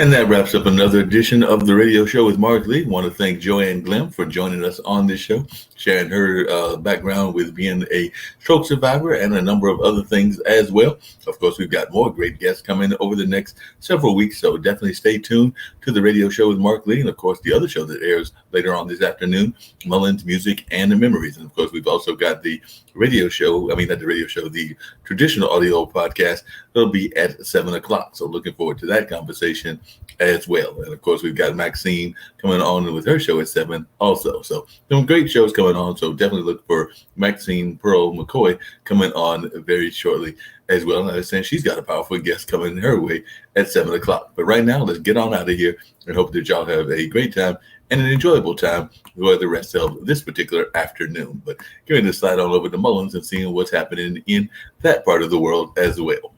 Speaker 1: And that wraps up another edition of the radio show with Mark Lee. I want to thank Joanne Glim for joining us on this show, sharing her background with being a stroke survivor and a number of other things as well. Of course, we've got more great guests coming over the next several weeks, so definitely stay tuned to the radio show with Mark Lee. And of course, the other show that airs later on this afternoon, Mullins Music and the Memories. And of course, we've also got the radio show, not the radio show, the traditional audio podcast. It'll be at 7 o'clock. So looking forward to that conversation as well. And of course, we've got Maxine coming on with her show at 7 also. So some great shows coming on. So definitely look for Maxine Pearl McCoy coming on very shortly as well. And I was saying she's got a powerful guest coming her way at 7 o'clock. But right now, let's get on out of here and hope that y'all have a great time and an enjoyable time for the rest of this particular afternoon. But going to slide on over to Mullins and seeing what's happening in that part of the world as well.